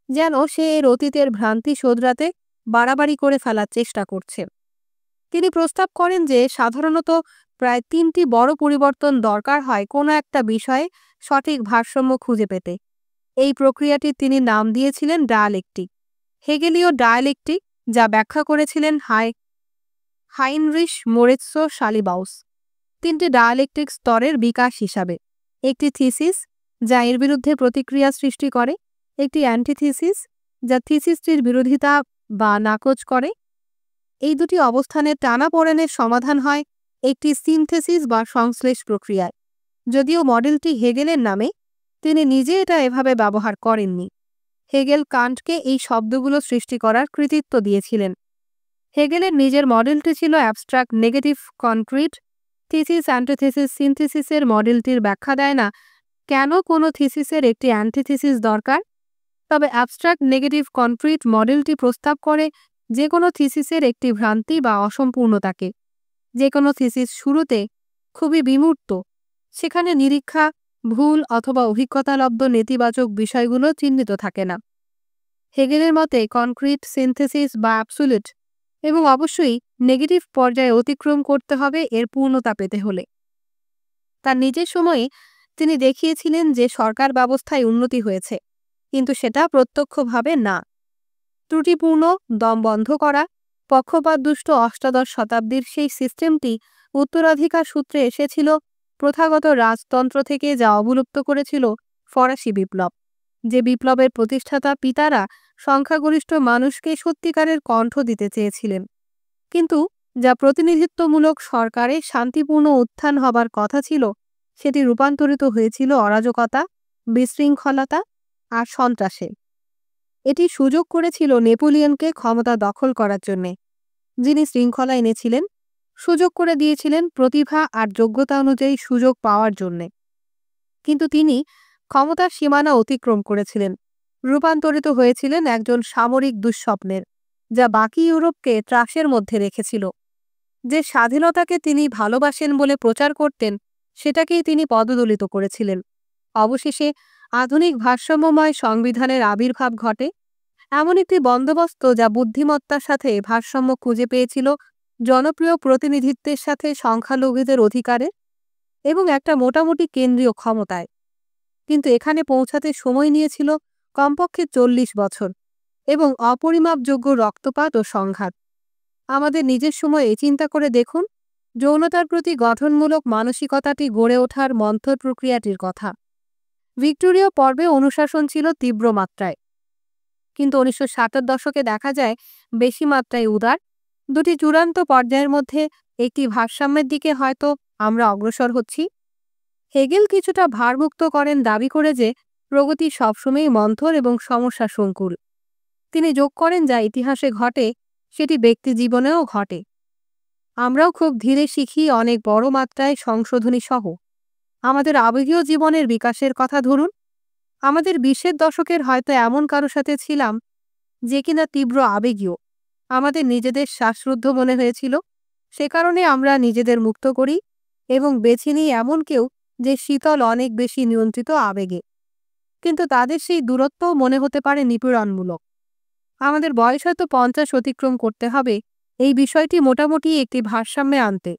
যেন সে এর অতীতের ভ্রান্তি শোধরাতে বাড়াবাড়ি করে ফেলার চেষ্টা করছে। তিনি প্রস্তাব করেন যে সাধারণত প্রায় 3টি বড় পরিবর্তন দরকার হয় কোনো একটা বিষয়ে সঠিক ভারসাম্য খুঁজে পেতে। এই প্রক্রিয়াটির তিনি নাম দিয়েছিলেন ডায়ালেকটিক, হেগেলীয় ডায়ালেকটিক, যা ব্যাখ্যা করেছিলেন হাইনরিশ মোরিৎজ শালিবাউস 3টি ডায়ালেকটিক স্তরের বিকাশ হিসাবে: একটি থিসিস যা এর বিরুদ্ধে প্রতিক্রিয়া সৃষ্টি করে, একটি অ্যান্টিথিসিস যা থিসিসটির বিরোধিতা বা নাকচ করে। এই দুটি অবস্থানের টানাপোড়েনের সমাধান হয় একটি সিনথেসিস বা সংশ্লেষ প্রক্রিয়ায়। যদিও মডেলটি হেগেলের নামে, তিনি নিজে এটা এভাবে ব্যবহার করেননি। হেগেল কান্টকে এই শব্দগুলো সৃষ্টি করার কৃতিত্ব দিয়েছিলেন। হেগেলের নিজের মডেলটি ছিল abstract negative concrete. Thesis antithesis সিনথেসিসের মডেলটির ব্যাখ্যা দেয় না কেন কোনো থিসিসের একটি অ্যান্টিথিসিস দরকার, তবে অ্যাবস্ট্রাক্ট নেগেটিভ কনক্রিট মডেলটি প্রস্তাব করে যে কোনো থিসিসের একটি ভ্রান্তি বা অসম্পূর্ণতাকে। যে কোনো থিসিস শুরুতে খুবই বিমূর্ত। সেখানে নিরীক্ষা, ভুল অথবা অভিজ্ঞতালব্ধ নেতিবাচক বিষয়গুলো চিহ্নিত থাকে না। হেগেলের মতে কনক্রিট, সিনথেসিস বা অ্যাবসোলিউট এবং অবশ্যই নেগেটিভ পর্যায়ে অতিক্রম করতে হবে এর পূর্ণতা পেতে হলে। তার নিজের সময়ে তিনি দেখিয়েছিলেন যে সরকার ব্যবস্থায় উন্নতি হয়েছে, কিন্তু সেটা প্রত্যক্ষভাবে না। ত্রুটিপূর্ণ, দম বন্ধ করা, পক্ষপাতদুষ্ট অষ্টাদশ শতাব্দীর সেই সিস্টেমটি উত্তরাধিকার সূত্রে এসেছিল প্রথাগত রাজতন্ত্র থেকে, যা অবলুপ্ত করেছিল ফরাসি বিপ্লব। যে বিপ্লবের প্রতিষ্ঠাতা পিতারা সংখ্যাগরিষ্ঠ মানুষকে সত্যিকারের কণ্ঠ দিতে চেয়েছিলেন, কিন্তু যা প্রতিনিধিত্বমূলক সরকারে শান্তিপূর্ণ উত্থান হবার কথা ছিল, সেটি রূপান্তরিত হয়েছিল অরাজকতা, বিশৃঙ্খলতা আর সন্ত্রাসে। এটি সুযোগ করেছিল নেপোলিয়নকে ক্ষমতা দখল করার জন্যে, যিনি শৃঙ্খলা এনেছিলেন, সুযোগ করে দিয়েছিলেন প্রতিভা আর যোগ্যতা অনুযায়ী সুযোগ পাওয়ার জন্যে। কিন্তু তিনি ক্ষমতার সীমানা অতিক্রম করেছিলেন, রূপান্তরিত হয়েছিলেন একজন সামরিক দুঃস্বপ্নের, যা বাকি ইউরোপকে ত্রাসের মধ্যে রেখেছিল। যে স্বাধীনতাকে তিনি ভালোবাসেন বলে প্রচার করতেন, সেটাকেই তিনি পদদলিত করেছিলেন। অবশেষে আধুনিক ভারসাম্যময় সংবিধানের আবির্ভাব ঘটে, এমন একটি বন্দোবস্ত যা বুদ্ধিমত্তার সাথে ভারসাম্য খুঁজে পেয়েছিল জনপ্রিয় প্রতিনিধিত্বের সাথে সংখ্যালঘুদের অধিকারে এবং একটা মোটামুটি কেন্দ্রীয় ক্ষমতায়। কিন্তু এখানে পৌঁছাতে সময় নিয়েছিল কমপক্ষে 40 বছর এবং অপরিমাপযোগ্য রক্তপাত ও সংঘাত। আমাদের নিজের সময়ে চিন্তা করে দেখুন যৌনতার প্রতি গঠনমূলক মানসিকতাটি গড়ে ওঠার মন্থর প্রক্রিয়াটির কথা। ভিক্টোরীয় পর্বে অনুশাসন ছিল তীব্র মাত্রায়, কিন্তু 1960-এর দশকে দেখা যায় বেশি মাত্রায় উদার। দুটি চূড়ান্ত পর্যায়ের মধ্যে একটি ভারসাম্যের দিকে হয়তো আমরা অগ্রসর হচ্ছি। হেগেল কিছুটা ভারমুক্ত করেন, দাবি করে যে প্রগতি সবসময়ই মন্থর এবং সমস্যা সংকুল। তিনি যোগ করেন, যা ইতিহাসে ঘটে সেটি ব্যক্তি জীবনেও ঘটে। আমরাও খুব ধীরে শিখি, অনেক বড় মাত্রায় সংশোধনী সহ। আমাদের আবেগীয় জীবনের বিকাশের কথা ধরুন। আমাদের 20-এর দশকের হয়তো এমন কারো সাথে ছিলাম যে কিনা তীব্র আবেগীয়, আমাদের নিজেদের শ্বাসরুদ্ধ মনে হয়েছিল। সে কারণে আমরা নিজেদের মুক্ত করি এবং বেছে নিই এমন কেউ যে শীতল, অনেক বেশি নিয়ন্ত্রিত আবেগে, কিন্তু তাদের সেই দূরত্বও মনে হতে পারে নিপীড়নমূলক। আমাদের বয়স হয়তো 50 অতিক্রম করতে হবে এই বিষয়টি মোটামুটি একটি ভারসাম্যে আনতে।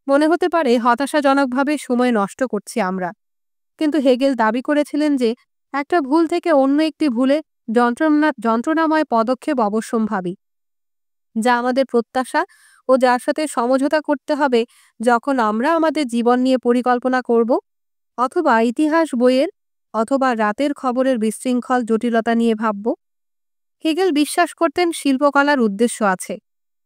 মনে হতে পারে হতাশাজনকভাবে সময় নষ্ট করছি আমরা, কিন্তু হেগেল দাবি করেছিলেন যে একটা ভুল থেকে অন্য একটি ভুলে যন্ত্রণাময় পদক্ষেপ অবশ্যম্ভাবী, যা আমাদের প্রত্যাশা ও যার সাথে সমঝোতা করতে হবে যখন আমরা আমাদের জীবন নিয়ে পরিকল্পনা করব, অথবা ইতিহাস বইয়ের অথবা রাতের খবরের বিশৃঙ্খল জটিলতা নিয়ে ভাবব। হেগেল বিশ্বাস করতেন শিল্পকলার উদ্দেশ্য আছে,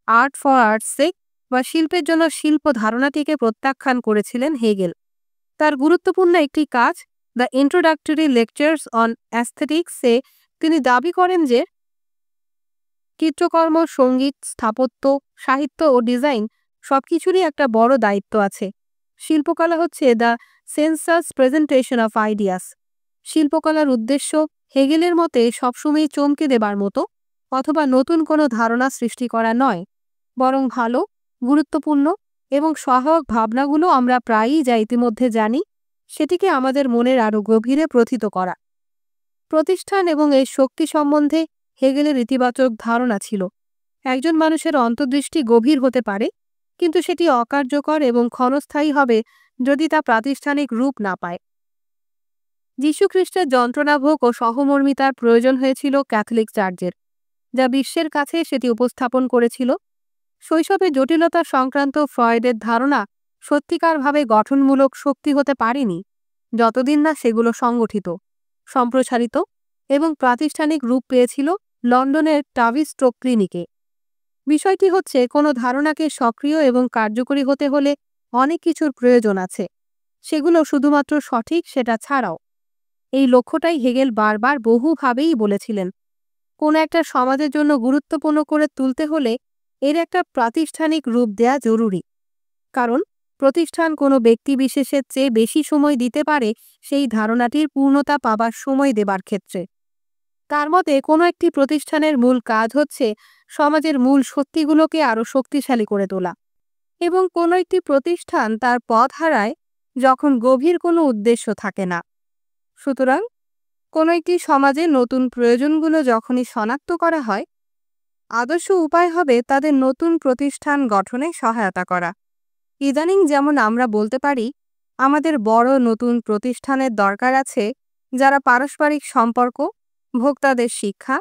আর্ট ফর আর্টস সেক বা শিল্পের জন্য শিল্প ধারণাটিকে প্রত্যাখ্যান করেছিলেন হেগেল। তার গুরুত্বপূর্ণ একটি কাজ, দ্য ইন্ট্রোডাক্টরি লেকচার্স অন অ্যাস্থেটিক্সে তিনি দাবি করেন যে চিত্রকর্ম, সঙ্গীত, স্থাপত্য, সাহিত্য ও ডিজাইন সবকিছুরই একটা বড় দায়িত্ব আছে। শিল্পকলা হচ্ছে the census presentation of ideas. শিল্পকলার উদ্দেশ্য হেগেলের মতে সবসময় চমকে দেবার মতো অথবা নতুন কোনো ধারণা সৃষ্টি করা নয়, বরং ভালো, গুরুত্বপূর্ণ এবং সহায়ক ভাবনাগুলো আমরা প্রায়ই যা ইতিমধ্যে জানি সেটিকে আমাদের মনের আরও গভীরে প্রথিত করা। প্রতিষ্ঠান এবং এর শক্তি সম্বন্ধে হেগেলের ইতিবাচক ধারণা ছিল। একজন মানুষের অন্তর্দৃষ্টি গভীর হতে পারে, কিন্তু সেটি অকার্যকর এবং ক্ষণস্থায়ী হবে যদি তা প্রাতিষ্ঠানিক রূপ না পায়। যীশুখ্রিস্টের যন্ত্রণাভোগ ও সহমর্মিতার প্রয়োজন হয়েছিল ক্যাথলিক চার্চের, যা বিশ্বের কাছে সেটি উপস্থাপন করেছিল। শৈশবে জটিলতা সংক্রান্ত ফ্রয়েডের ধারণা সত্যিকারভাবে গঠনমূলক শক্তি হতে পারেনি যতদিন না সেগুলো সংগঠিত, সম্প্রসারিত এবং প্রাতিষ্ঠানিক রূপ পেয়েছিল লন্ডনের টাভিস্ট্রোক ক্লিনিকে। বিষয়টি হচ্ছে, কোনো ধারণাকে সক্রিয় এবং কার্যকরী হতে হলে অনেক কিছুর প্রয়োজন আছে, সেগুলো শুধুমাত্র সঠিক সেটা ছাড়াও। এই লক্ষ্যটাই হেগেল বারবার বহুভাবেই বলেছিলেন। কোনো একটা সমাজের জন্য গুরুত্বপূর্ণ করে তুলতে হলে এর একটা প্রাতিষ্ঠানিক রূপ দেয়া জরুরি, কারণ প্রতিষ্ঠান কোনো ব্যক্তি বিশেষের চেয়ে বেশি সময় দিতে পারে সেই ধারণাটির পূর্ণতা পাবার সময় দেবার ক্ষেত্রে। তার মতে কোনো একটি প্রতিষ্ঠানের মূল কাজ হচ্ছে সমাজের মূল শক্তিগুলোকে আরও শক্তিশালী করে তোলা। এবং কোনো একটি প্রতিষ্ঠান তার পথ হারায় যখন গভীর কোনো উদ্দেশ্য থাকে না। সুতরাং কোনো একটি সমাজে নতুন প্রয়োজনগুলো যখনই শনাক্ত করা হয়, আদর্শ উপায় হবে তাদের নতুন প্রতিষ্ঠান গঠনে সহায়তা করা। ইদানিং যেমন আমরা বলতে পারি, আমাদের বড় নতুন প্রতিষ্ঠানের দরকার আছে যারা পারস্পরিক সম্পর্ক, ভোক্তাদের শিক্ষা,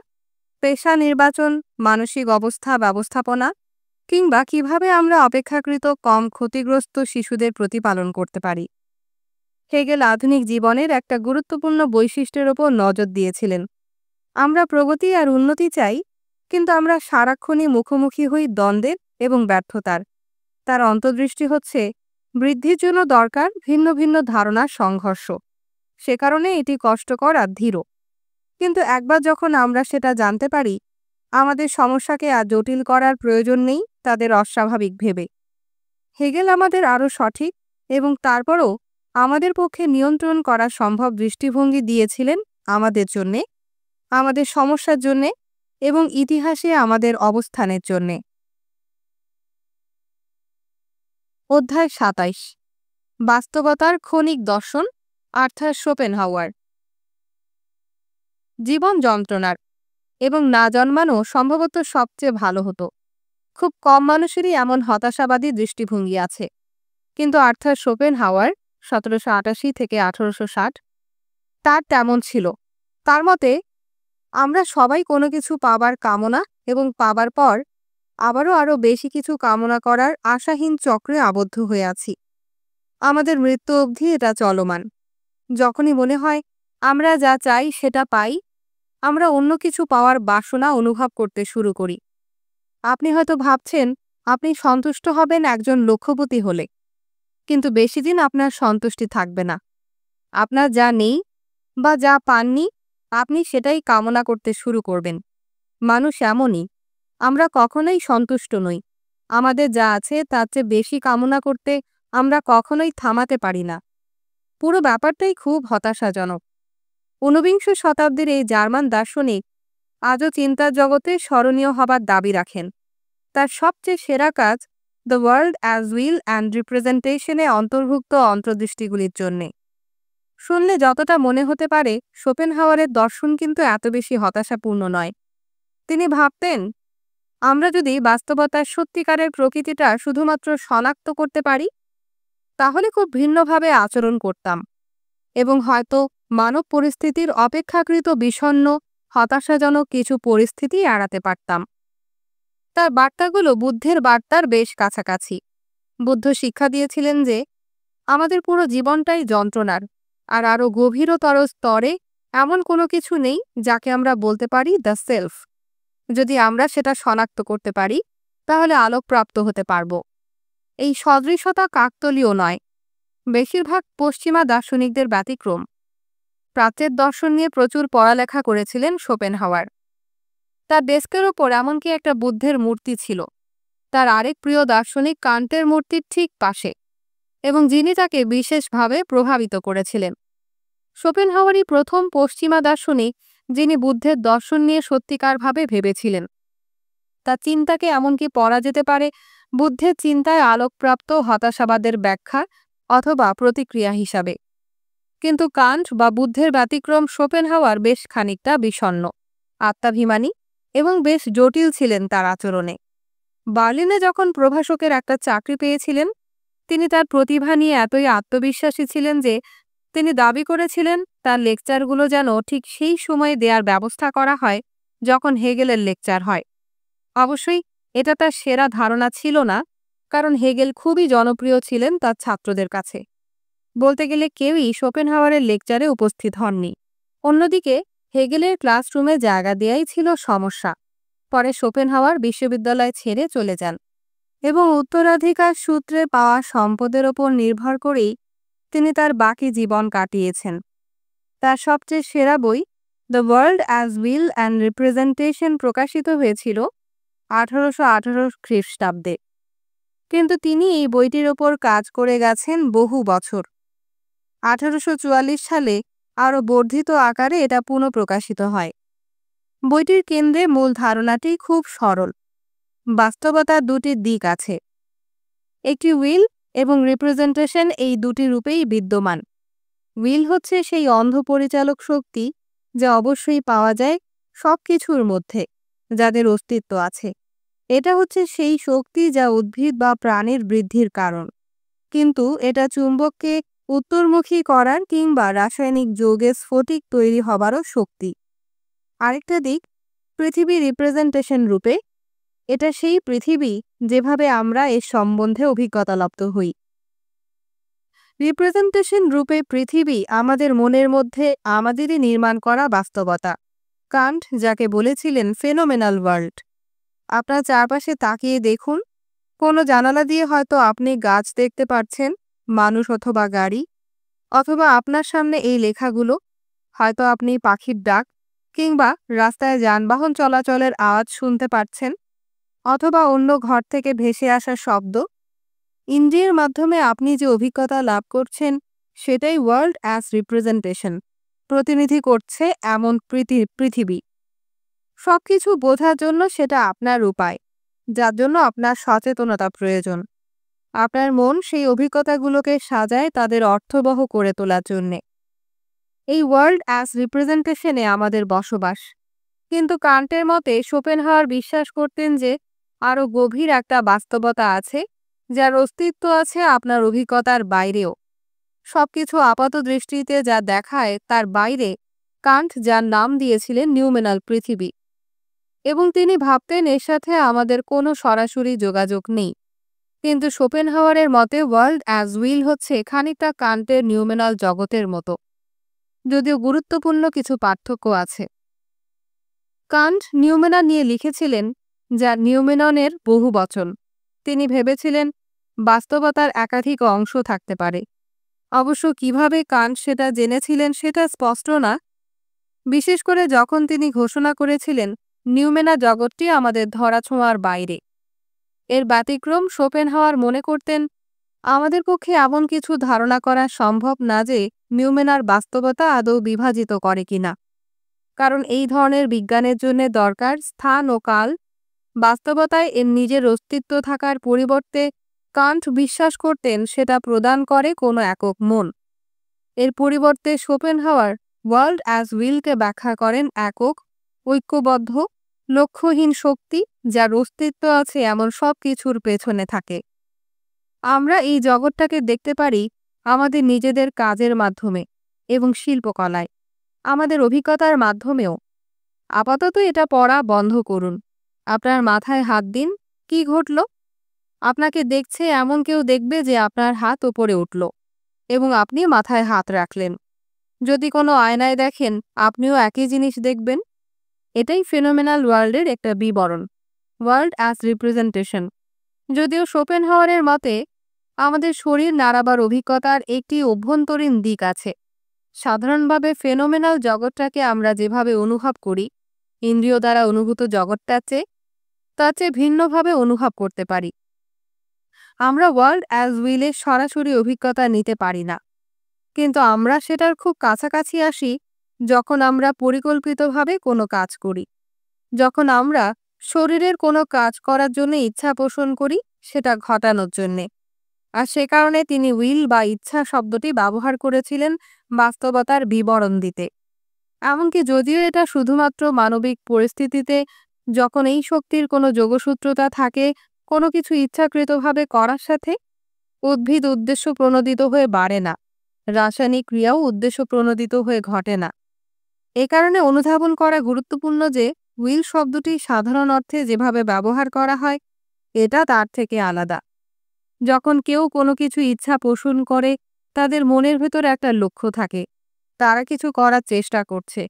পেশা নির্বাচন, মানসিক অবস্থা ব্যবস্থাপনা কিংবা কিভাবে আমরা অপেক্ষাকৃত কম ক্ষতিগ্রস্ত শিশুদের প্রতিপালন করতে পারি। হেগেল আধুনিক জীবনের একটা গুরুত্বপূর্ণ বৈশিষ্ট্যের ওপর নজর দিয়েছিলেন। আমরা প্রগতি আর উন্নতি চাই, কিন্তু আমরা সারাক্ষণই মুখোমুখি হই দ্বন্দ্বের এবং ব্যর্থতার। তার অন্তর্দৃষ্টি হচ্ছে বৃদ্ধির জন্য দরকার ভিন্ন ভিন্ন ধারণার সংঘর্ষ। সে কারণে এটি কষ্টকর আর ধীর। কিন্তু একবার যখন আমরা সেটা জানতে পারি, আমাদের সমস্যাকে আর জটিল করার প্রয়োজন নেই তাদের অস্বাভাবিক ভেবে। হেগেল আমাদের আরও সঠিক এবং তারপরও আমাদের পক্ষে নিয়ন্ত্রণ করা সম্ভব দৃষ্টিভঙ্গি দিয়েছিলেন আমাদের জন্যে, আমাদের সমস্যার জন্যে এবং ইতিহাসে আমাদের অবস্থানের জন্যে। অধ্যায় ২৭, বাস্তবতার ক্ষণিক দর্শন, আর্থার শোপেনহাওয়ার। জীবন যন্ত্রণার এবং না জন্মানো সম্ভবত সবচেয়ে ভালো হতো। খুব কম মানুষেরই এমন হতাশাবাদী দৃষ্টিভঙ্গি আছে, কিন্তু আর্থার শোপেনহাওয়ার ১৭৮৮ থেকে ১৮৬০ তার তেমন ছিল। তার মতে, আমরা সবাই কোনো কিছু পাবার কামনা এবং পাবার পর আবারও আরও বেশি কিছু কামনা করার আশাহীন চক্রে আবদ্ধ হয়ে আছি। আমাদের মৃত্যু অবধি এটা চলমান। যখনই মনে হয় আমরা যা চাই সেটা পাই, আমরা অন্য কিছু পাওয়ার বাসনা অনুভব করতে শুরু করি। আপনি হয়তো ভাবছেন আপনি সন্তুষ্ট হবেন একজন লক্ষ্যপতি হলে, কিন্তু বেশিদিন আপনার সন্তুষ্টি থাকবে না। আপনার যা নেই বা যা পাননি, আপনি সেটাই কামনা করতে শুরু করবেন। মানুষ এমনই, আমরা কখনোই সন্তুষ্ট নই। আমাদের যা আছে তার চেয়ে বেশি কামনা করতে আমরা কখনোই থামাতে পারি না। পুরো ব্যাপারটাই খুব হতাশাজনক। ঊনবিংশ শতাব্দীর এই জার্মান দার্শনিক আজও চিন্তার জগতে স্মরণীয় হবার দাবি রাখেন। তার সবচেয়ে সেরা কাজ the world as will and রিপ্রেজেন্টেশনে অন্তর্ভুক্ত অন্তর্দৃষ্টিগুলির জন্যে। শুনলে যতটা মনে হতে পারে শোপেনহাওয়ারের দর্শন কিন্তু এত বেশি হতাশাপূর্ণ নয়। তিনি ভাবতেন, আমরা যদি বাস্তবতার সত্যিকারের প্রকৃতিটা শুধুমাত্র শনাক্ত করতে পারি, তাহলে খুব ভিন্নভাবে আচরণ করতাম এবং হয়তো মানব পরিস্থিতির অপেক্ষাকৃত বিষণ্ণ, হতাশাজনক কিছু পরিস্থিতি এড়াতে পারতাম। তার বার্তাগুলো বুদ্ধের বার্তার বেশ কাছাকাছি। বুদ্ধ শিক্ষা দিয়েছিলেন যে আমাদের পুরো জীবনটাই যন্ত্রণার, আর আরও গভীরতর স্তরে এমন কোনো কিছু নেই যাকে আমরা বলতে পারি দ্য সেলফ। যদি আমরা সেটা শনাক্ত করতে পারি, তাহলে আলোকপ্রাপ্ত হতে পারব। এই সদৃশতা কাকতলীয় নয়, বেশিরভাগ পশ্চিমা দার্শনিকদের ব্যতিক্রম। প্রাচ্যের দর্শন নিয়ে প্রচুর পড়ালেখা করেছিলেন শোপেনহাওয়ার। তার ডেস্কের ওপর এমনকি একটা বুদ্ধের মূর্তি ছিল, তার আরেক প্রিয় দার্শনিক কান্টের মূর্তির ঠিক পাশে, এবং যিনি তাকে বিশেষভাবে প্রভাবিত করেছিলেন। শোপেনহাওয়ারই প্রথম পশ্চিমা দার্শনিক যিনি বুদ্ধের দর্শন নিয়ে সত্যিকারভাবে ভেবেছিলেন। তার চিন্তাকে এমনকি পড়া যেতে পারে বুদ্ধের চিন্তায় আলোকপ্রাপ্ত হতাশাবাদের ব্যাখ্যা অথবা প্রতিক্রিয়া হিসাবে। কিন্তু কান্ট বা বুদ্ধের ব্যতিক্রম শোপেনহাওয়ার বেশ খানিকটা বিষণ্ণ, আত্মাভিমানী এবং বেশ জটিল ছিলেন তার আচরণে। বার্লিনে যখন প্রভাষকের একটা চাকরি পেয়েছিলেন, তিনি তার প্রতিভা নিয়ে এতই আত্মবিশ্বাসী ছিলেন যে তিনি দাবি করেছিলেন তার লেকচারগুলো যেন ঠিক সেই সময়ে দেওয়ার ব্যবস্থা করা হয় যখন হেগেলের লেকচার হয়। অবশ্যই এটা তার সেরা ধারণা ছিল না, কারণ হেগেল খুবই জনপ্রিয় ছিলেন তার ছাত্রদের কাছে। বলতে গেলে কেউই শোপেনহাওয়ারের লেকচারে উপস্থিত হননি। অন্যদিকে হেগেলের ক্লাসরুমে জায়গা দেয়াই ছিল সমস্যা। পরে শোপেনহাওয়ার বিশ্ববিদ্যালয় ছেড়ে চলে যান এবং উত্তরাধিকার সূত্রে পাওয়া সম্পদের ওপর নির্ভর করেই তিনি তার বাকি জীবন কাটিয়েছেন। তার সবচেয়ে সেরা বই the world as will and representation প্রকাশিত হয়েছিল ১৮১৮ খ্রিস্টাব্দে, কিন্তু তিনি এই বইটির ওপর কাজ করে গেছেন বহু বছর। ১৮৪৪ সালে আরও বর্ধিত আকারে এটা পুনঃপ্রকাশিত হয়। বইটির কেন্দ্রে মূল ধারণাটি খুব সরল। বাস্তবতার দুটি দিক আছে, একটি উইল এবং রিপ্রেজেন্টেশন এই দুটি রূপেই বিদ্যমান। উইল হচ্ছে সেই অন্ধ পরিচালক শক্তি যা অবশ্যই পাওয়া যায় সবকিছুর মধ্যে যাদের অস্তিত্ব আছে। এটা হচ্ছে সেই শক্তি যা উদ্ভিদ বা প্রাণীর বৃদ্ধির কারণ, কিন্তু এটা চুম্বককে উত্তরমুখী করার কিংবা রাসায়নিক যৌগের স্ফটিক তৈরি হবারও শক্তি। আরেকটা দিক পৃথিবী রিপ্রেজেন্টেশন রূপে, এটা সেই পৃথিবী যেভাবে আমরা এর সম্বন্ধে অভিজ্ঞতালব্ধ হই। রিপ্রেজেন্টেশন রূপে পৃথিবী আমাদের মনের মধ্যে আমাদেরই নির্মাণ করা বাস্তবতা। কান্ট যাকে বলেছিলেন ফেনোমেনাল ওয়ার্ল্ড। আপনার চারপাশে তাকিয়ে দেখুন, কোনো জানালা দিয়ে হয়তো আপনি গাছ দেখতে পাচ্ছেন, মানুষ অথবা গাড়ি, অথবা আপনার সামনে এই লেখাগুলো, হয়তো আপনি পাখির ডাক কিংবা রাস্তায় যানবাহন চলাচলের আওয়াজ শুনতে পাচ্ছেন, অথবা অন্য ঘর থেকে ভেসে আসা শব্দ। ইন্দ্রিয়ের মাধ্যমে আপনি যে অভিজ্ঞতা লাভ করছেন সেটাই ওয়ার্ল্ড অ্যাজ রিপ্রেজেন্টেশন প্রতিনিধি করছে এমন পৃথিবী। সবকিছু বোঝার জন্য সেটা আপনার উপায়, যার জন্য আপনার সচেতনতা প্রয়োজন। আপনার মন সেই অভিজ্ঞতাগুলোকে সাজায় তাদের অর্থবহ করে তোলার জন্যে। এই ওয়ার্ল্ড অ্যাজ রিপ্রেজেন্টেশনে আমাদের বসবাস। কিন্তু কান্টের মতে শোপেনহাওয়ার বিশ্বাস করতেন যে আরও গভীর একটা বাস্তবতা আছে, যার অস্তিত্ব আছে আপনার অভিজ্ঞতার বাইরেও। সবকিছু আপাত দৃষ্টিতে যা দেখায় তার বাইরে কান্ট যার নাম দিয়েছিলেন নিউমেনাল পৃথিবী, এবং তিনি ভাবতেন এর সাথে আমাদের কোনো সরাসরি যোগাযোগ নেই। কিন্তু শোপেনহাওয়ারের মতে ওয়ার্ল্ড অ্যাজ উইল হচ্ছে খানিকটা কান্টের নিউমেনাল জগতের মতো, যদিও গুরুত্বপূর্ণ কিছু পার্থক্য আছে। কান্ট নিউমেনা নিয়ে লিখেছিলেন যা নিউমেননের বহু বচন। তিনি ভেবেছিলেন বাস্তবতার একাধিক অংশ থাকতে পারে। অবশ্য কিভাবে কান্ট সেটা জেনেছিলেন সেটা স্পষ্ট না, বিশেষ করে যখন তিনি ঘোষণা করেছিলেন নিউমেনা জগৎটি আমাদের ধরাছোঁয়ার বাইরে। এর ব্যতিক্রম শোপেনহাওয়ার মনে করতেন আমাদের পক্ষে এমন কিছু ধারণা করা সম্ভব না যে নিউমেনার বাস্তবতা আদৌ বিভাজিত করে কিনা, কারণ এই ধরনের বিজ্ঞানের জন্য দরকার স্থান ও কাল। বাস্তবতায় এর নিজের অস্তিত্ব থাকার পরিবর্তে কান্ট বিশ্বাস করতেন সেটা প্রদান করে কোনো একক মন। এর পরিবর্তে শোপেনহাওয়ার ওয়ার্ল্ড অ্যাজ উইলকে ব্যাখ্যা করেন একক, ঐক্যবদ্ধ, লক্ষ্যহীন শক্তি যার অস্তিত্ব আছে এমন সব কিছুর পেছনে থাকে। আমরা এই জগৎটাকে দেখতে পারি আমাদের নিজেদের কাজের মাধ্যমে এবং শিল্পকলায়, আমাদের অভিজ্ঞতার মাধ্যমেও। আপাতত এটা পড়া বন্ধ করুন, আপনার মাথায় হাত দিন। কি ঘটল? আপনাকে দেখছে এমন কেউ দেখবে যে আপনার হাত ওপরে উঠল এবং আপনি মাথায় হাত রাখলেন। যদি কোনো আয়নায় দেখেন আপনিও একই জিনিস দেখবেন। এটাই ফেনোমেনাল ওয়ার্ল্ডের একটা বিবরণ, ওয়ার্ল্ড অ্যাজ রিপ্রেজেন্টেশন। যদিও শোপেনহাওয়ারের মতে আমাদের শরীর নাড়াবার অভিজ্ঞতার একটি অভ্যন্তরীণ দিক আছে। সাধারণভাবে ফেনোমেনাল জগৎটাকে আমরা যেভাবে অনুভব করি ইন্দ্রিয় দ্বারা অনুভূত জগৎটার চেয়ে তার চেয়ে ভিন্নভাবে অনুভব করতে পারি। আমরা ওয়ার্ল্ড অ্যাজ উইলের সরাসরি অভিজ্ঞতা নিতে পারি না, কিন্তু আমরা সেটার খুব কাছাকাছি আসি যখন আমরা পরিকল্পিতভাবে কোনো কাজ করি, যখন আমরা শরীরের কোনো কাজ করার জন্য ইচ্ছা পোষণ করি সেটা ঘটানোর জন্যে। আর সে কারণে তিনি উইল বা ইচ্ছা শব্দটি ব্যবহার করেছিলেন বাস্তবতার বিবরণ দিতে। এমনকি যদিও এটা শুধুমাত্র মানবিক পরিস্থিতিতে, যখন এই শক্তির কোনো যোগসূত্রতা থাকে কোনো কিছু ইচ্ছাকৃতভাবে করার সাথে। উদ্ভিদ উদ্দেশ্য প্রণোদিত হয়ে বাড়ে না, রাসায়নিক ক্রিয়াও উদ্দেশ্য প্রণোদিত হয়ে ঘটে না। এ কারণে অনুধাবন করা গুরুত্বপূর্ণ যে উইল শব্দটি সাধারণ অর্থে যেভাবে ব্যবহার করা হয় এটা তার থেকে আলাদা। যখন কেউ কোনো কিছু ইচ্ছা পোষণ করে তাদের মনের ভেতর একটা লক্ষ্য থাকে, তারা কিছু করার চেষ্টা করছে।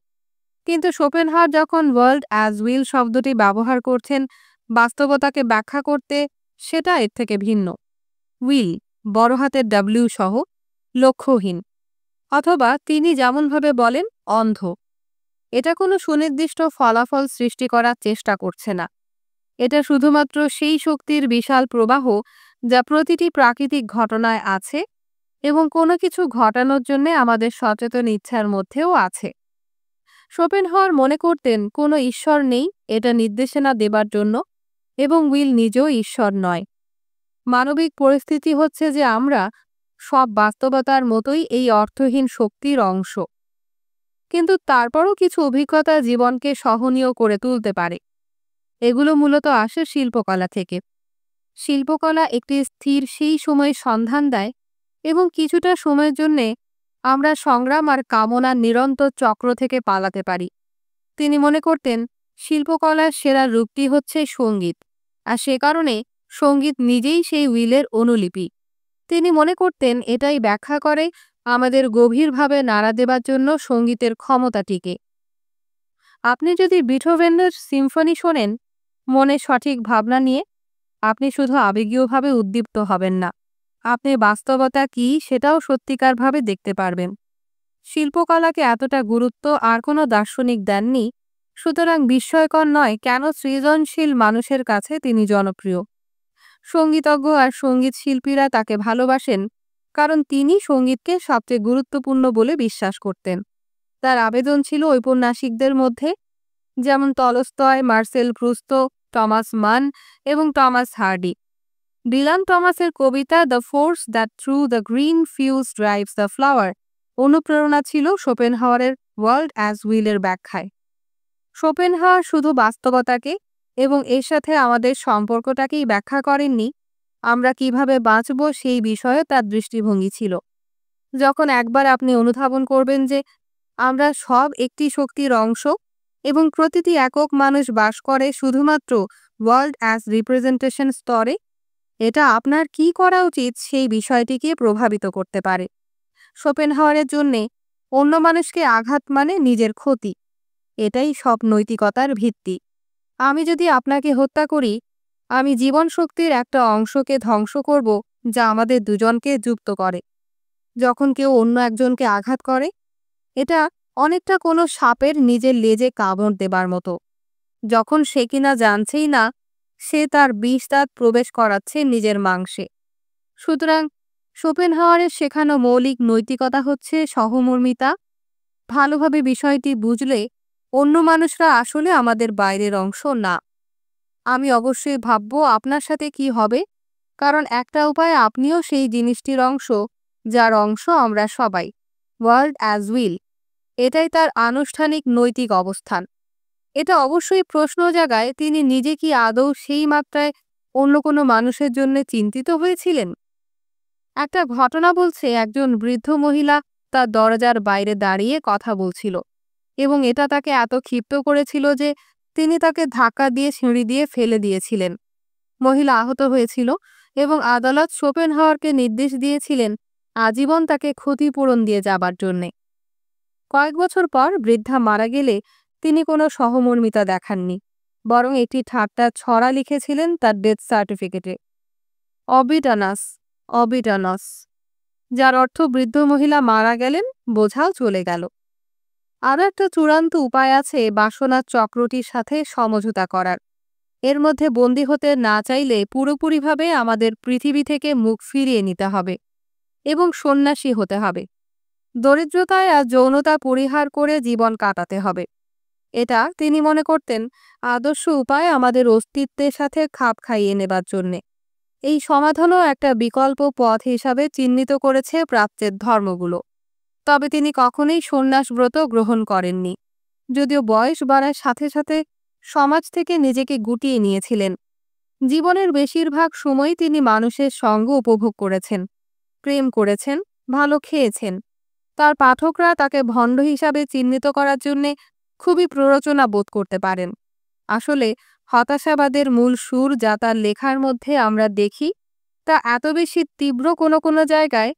কিন্তু শোপেনহাওয়ার যখন ওয়ার্ল্ড অ্যাজ উইল শব্দটি ব্যবহার করছেন বাস্তবতাকে ব্যাখ্যা করতে, সেটা এর থেকে ভিন্ন। উইল বড় হাতের ডাব্লিউ সহ লক্ষ্যহীন, অথবা তিনি যেমনভাবে বলেন অন্ধ। এটা কোনো সুনির্দিষ্ট ফলাফল সৃষ্টি করার চেষ্টা করছে না। এটা শুধুমাত্র সেই শক্তির বিশাল প্রবাহ যা প্রতিটি প্রাকৃতিক ঘটনায় আছে এবং কোনো কিছু ঘটানোর জন্য আমাদের সচেতন ইচ্ছার মধ্যেও আছে। শোপেনহাওয়ার মনে করতেন কোনো ঈশ্বর নেই এটা নির্দেশনা দেবার জন্য, এবং উইল নিজেও ঈশ্বর নয়। মানবিক পরিস্থিতি হচ্ছে যে আমরা সব বাস্তবতার মতোই এই অর্থহীন শক্তির অংশ। কিন্তু তারপরও কিছু অভিজ্ঞতা জীবনকে সহনীয় করে তুলতে পারে। এগুলো মূলত আসে শিল্পকলা থেকে। শিল্পকলা একটি স্থির সেই সময় সন্ধান দেয় এবং কিছুটা সময়ের জন্যে আমরা সংগ্রাম আর কামনার নিরন্তর চক্র থেকে পালাতে পারি। তিনি মনে করতেন শিল্পকলার সেরা রূপটি হচ্ছে সঙ্গীত, আর সে কারণে সঙ্গীত নিজেই সেই উইলের অনুলিপি। তিনি মনে করতেন এটাই ব্যাখ্যা করে আমাদের গভীরভাবে নাড়া দেবার জন্য সঙ্গীতের ক্ষমতাটিকে। আপনি যদি বিথোভেনের সিম্ফনি শোনেন মনে সঠিক ভাবনা নিয়ে, আপনি শুধু আবেগীয়ভাবে উদ্দীপ্ত হবেন না, আপনি বাস্তবতা কি সেটাও সত্যিকারভাবে দেখতে পারবেন। শিল্পকলাকে এতটা গুরুত্ব আর কোনো দার্শনিক দেননি, সুতরাং বিস্ময়কর নয় কেন সৃজনশীল মানুষের কাছে তিনি জনপ্রিয়। সঙ্গীতজ্ঞ আর সঙ্গীত শিল্পীরা তাকে ভালোবাসেন কারণ তিনি সঙ্গীতকে সবচেয়ে গুরুত্বপূর্ণ বলে বিশ্বাস করতেন। তার আবেদন ছিল ঔপন্যাসিকদের মধ্যে, যেমন টলস্টয়, মার্সেল প্রুস্তো, টমাস মান এবং টমাস হার্ডি। ডিলান টমাসের কবিতা the force that through the green fuse drives the flower অনুপ্রেরণা ছিল শোপেনহাওয়ারের ওয়ার্ল্ড অ্যাজ উইলের ব্যাখ্যায়। শোপেনহাওয়ার শুধু বাস্তবতাকে এবং এর সাথে আমাদের সম্পর্কটাকেই ব্যাখ্যা করেননি, আমরা কিভাবে বাঁচব সেই বিষয়ে তার দৃষ্টিভঙ্গি ছিল। যখন একবার আপনি অনুধাবন করবেন যে আমরা সব একটি শক্তির অংশ এবং প্রতিটি একক মানুষ বাস করে শুধুমাত্র ওয়ার্ল্ড অ্যাজ রিপ্রেজেন্টেশন স্তরে, এটা আপনার কি করা উচিত সেই বিষয়টিকে প্রভাবিত করতে পারে। শোপেনহাওয়ারের জন্যে অন্য মানুষকে আঘাত মানে নিজের ক্ষতি। এটাই সব নৈতিকতার ভিত্তি। আমি যদি আপনাকে হত্যা করি, আমি জীবন শক্তির একটা অংশকে ধ্বংস করব যা আমাদের দুজনকে যুক্ত করে। যখন কেউ অন্য একজনকে আঘাত করে, এটা অনেকটা কোনো সাপের নিজের লেজে কামড় দেবার মতো, যখন সে কিনা জানছেই না সে তার বিষ দাঁত প্রবেশ করাচ্ছে নিজের মাংসে। সুতরাং শোপেনহাওয়ারের শেখানো মৌলিক নৈতিকতা হচ্ছে সহমর্মিতা। ভালোভাবে বিষয়টি বুঝলে অন্য মানুষরা আসলে আমাদের বাইরের অংশ না। আমি অবশ্যই ভাবব আপনার সাথে কি হবে, কারণ একটা উপায় আপনিও সেই জিনিসটির অংশ যার অংশ আমরা সবাই। ওয়ার্ল্ড অ্যাজ উইল, এটাই তার আনুষ্ঠানিক নৈতিক অবস্থান। এটা অবশ্যই প্রশ্ন জাগায় তিনি নিজে কি আদৌ সেই মাত্রায় অন্য কোনো মানুষের জন্য চিন্তিত হয়েছিলেন। একটা ঘটনা বলছে একজন বৃদ্ধ মহিলা তার দরজার বাইরে দাঁড়িয়ে কথা বলছিল এবং এটা তাকে এত ক্ষিপ্ত করেছিল যে তিনি তাকে ধাক্কা দিয়ে সিঁড়ি দিয়ে ফেলে দিয়েছিলেন। মহিলা আহত হয়েছিল এবং আদালত শোপেনহাওয়ারকে নির্দেশ দিয়েছিলেন আজীবন তাকে ক্ষতিপূরণ দিয়ে যাবার জন্যে। কয়েক বছর পর বৃদ্ধা মারা গেলে তিনি কোনো সহমর্মিতা দেখাননি, বরং একটি ঠাট্টা ছড়া লিখেছিলেন তার ডেথ সার্টিফিকেটে, অবিটানাস অবিটানস, যার অর্থ বৃদ্ধ মহিলা মারা গেলেন, বোঝাও চলে গেল। আরও একটা চূড়ান্ত উপায় আছে বাসনার চক্রটির সাথে সমঝোতা করার। এর মধ্যে বন্দী হতে না চাইলে পুরোপুরিভাবে আমাদের পৃথিবী থেকে মুখ ফিরিয়ে নিতে হবে এবং সন্ন্যাসী হতে হবে। দরিদ্রতায় আর যৌনতা পরিহার করে জীবন কাটাতে হবে। এটা তিনি মনে করতেন আদর্শ উপায় আমাদের অস্তিত্বের সাথে খাপ খাইয়ে নেবার জন্যে। এই সমাধানও একটা বিকল্প পথ হিসাবে চিহ্নিত করেছে প্রাচ্যের ধর্মগুলো। তবে তিনি কখনোই সন্ন্যাস ব্রত গ্রহণ করেননি, যদিও বয়স বাড়ার সাথে সাথে সমাজ থেকে নিজেকে গুটিয়ে নিয়েছিলেন। জীবনের বেশিরভাগ সময় তিনি মানুষের সঙ্গ উপভোগ করেছেন, প্রেম করেছেন, ভালো খেয়েছেন। তার পাঠকরা তাকে ভণ্ড হিসাবে চিহ্নিত করার জন্যে খুবই প্ররোচনা বোধ করতে পারেন। আসলে হতাশাবাদের মূল সুর যা তার লেখার মধ্যে আমরা দেখি তা এত বেশি তীব্র কোনো জায়গায়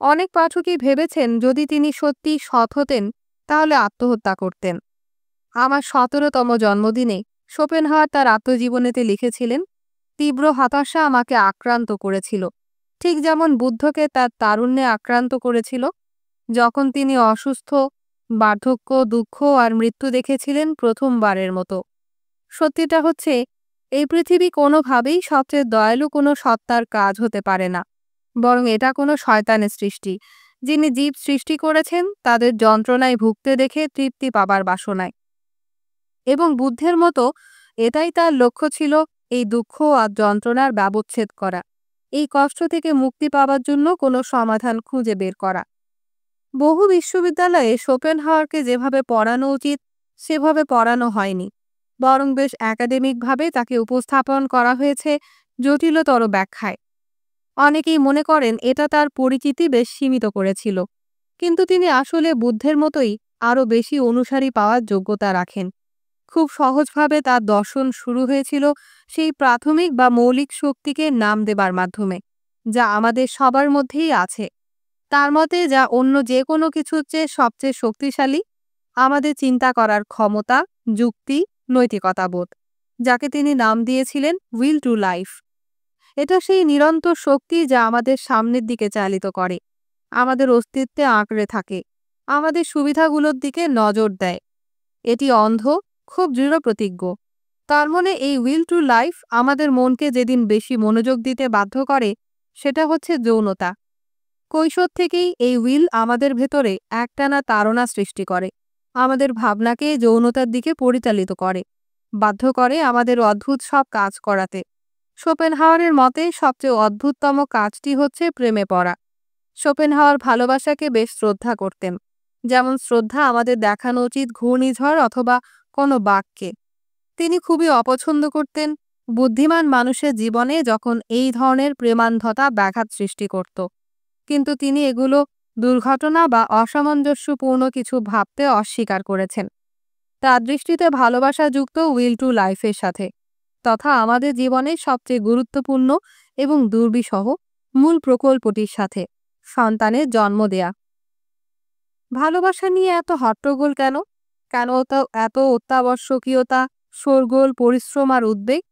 অনেক পাঠকই ভেবেছেন যদি তিনি সত্যি সৎ হতেন তাহলে আত্মহত্যা করতেন। আমার ১৭তম জন্মদিনে শোপেনহাওয়ার তার আত্মজীবনীতে লিখেছিলেন, তীব্র হতাশা আমাকে আক্রান্ত করেছিল, ঠিক যেমন বুদ্ধকে তার তারুণ্যে আক্রান্ত করেছিল, যখন তিনি অসুস্থ, বার্ধক্য, দুঃখ আর মৃত্যু দেখেছিলেন প্রথমবারের মতো। সত্যিটা হচ্ছে এই পৃথিবী কোনোভাবেই সবচেয়ে দয়ালু কোনো সত্তার কাজ হতে পারে না, বরং এটা কোনো শয়তানের সৃষ্টি, যিনি জীব সৃষ্টি করেছেন তাদের যন্ত্রণায় ভুগতে দেখে তৃপ্তি পাবার বাসনায়। এবং বুদ্ধের মতো এটাই তার লক্ষ্য ছিল, এই দুঃখ আর যন্ত্রণার ব্যবচ্ছেদ করা। এই কষ্ট থেকে মুক্তি পাওয়ার জন্য কোনো সমাধান খুঁজে বের করা। বহু বিশ্ববিদ্যালয়ে শোপেনহাওয়ারকে যেভাবে পড়ানো উচিত সেভাবে পড়ানো হয়নি, বরং বেশ একাডেমিকভাবে তাকে উপস্থাপন করা হয়েছে জটিলতর ব্যাখ্যায়। অনেকেই মনে করেন এটা তার পরিচিতি বেশ সীমিত করেছিল, কিন্তু তিনি আসলে বুদ্ধের মতোই আরও বেশি অনুসারী পাওয়ার যোগ্যতা রাখেন। খুব সহজভাবে তার দর্শন শুরু হয়েছিল সেই প্রাথমিক বা মৌলিক শক্তিকে নাম দেবার মাধ্যমে, যা আমাদের সবার মধ্যেই আছে। তার মতে যা অন্য যে কোনো কিছুর চেয়ে সবচেয়ে শক্তিশালী, আমাদের চিন্তা করার ক্ষমতা, যুক্তি, নৈতিকতাবোধ, যাকে তিনি নাম দিয়েছিলেন উইল টু লাইফ। এটা সেই নিরন্তর শক্তি যা আমাদের সামনের দিকে চালিত করে, আমাদের অস্তিত্বে আঁকড়ে থাকে, আমাদের সুবিধাগুলোর দিকে নজর দেয়। এটি অন্ধ, খুব দৃঢ় প্রতিজ্ঞ। তার মনে এই উইল টু লাইফ আমাদের মনকে যেদিন বেশি মনোযোগ দিতে বাধ্য করে, সেটা হচ্ছে যৌনতা। কৈশোর থেকেই এই উইল আমাদের ভেতরে একটানা তাড়না সৃষ্টি করে, আমাদের ভাবনাকে যৌনতার দিকে পরিচালিত করে, বাধ্য করে আমাদের অদ্ভুত সব কাজ করাতে। শোপেনহাওয়ারের মতে সবচেয়ে অদ্ভুততম কাজটি হচ্ছে প্রেমে পড়া। শোপেনহাওয়ার ভালোবাসাকে বেশ শ্রদ্ধা করতেন, যেমন শ্রদ্ধা আমাদের দেখানো উচিত ঘূর্ণিঝড় অথবা কোনো বাঘকে। তিনি খুবই অপছন্দ করতেন বুদ্ধিমান মানুষের জীবনে যখন এই ধরনের প্রেমান্ধতা ব্যাঘাত সৃষ্টি করত, কিন্তু তিনি এগুলো দুর্ঘটনা বা অসামঞ্জস্যপূর্ণ কিছু ভাবতে অস্বীকার করেছেন। তার দৃষ্টিতে ভালোবাসা যুক্ত উইল টু লাইফের সাথে, তথা আমাদের জীবনের সবচেয়ে গুরুত্বপূর্ণ এবং দুর্বিষহ মূল প্রকল্পটির সাথে, সন্তানের জন্ম দেয়া। ভালোবাসা নিয়ে এত হট্টগোল কেন? কেন এত অত্যাবশ্যকীয়তা, শোরগোল, পরিশ্রম আর উদ্বেগ?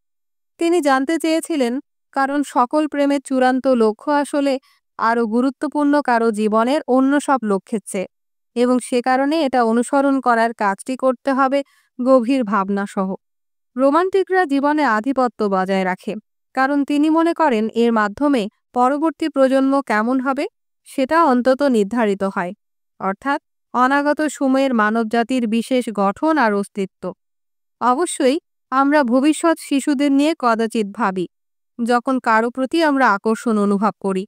তিনি জানতে চেয়েছিলেন কারণ সকল প্রেমের চূড়ান্ত লক্ষ্য আসলে আরও গুরুত্বপূর্ণ কারো জীবনের অন্য সব লক্ষ্যের চেয়ে, এবং সে কারণে এটা অনুসরণ করার কাজটি করতে হবে গভীর ভাবনাসহ। রোমান্টিকরা জীবনে আধিপত্য বজায় রাখে, কারণ তিনি মনে করেন এর মাধ্যমে পরবর্তী প্রজন্ম কেমন হবে সেটা অন্তত নির্ধারিত হয়, অর্থাৎ অনাগত সময়ের মানবজাতির বিশেষ গঠন আর অস্তিত্ব। অবশ্যই আমরা ভবিষ্যৎ শিশুদের নিয়ে কদাচিৎ ভাবি, যখন কারো প্রতি আমরা আকর্ষণ অনুভব করি,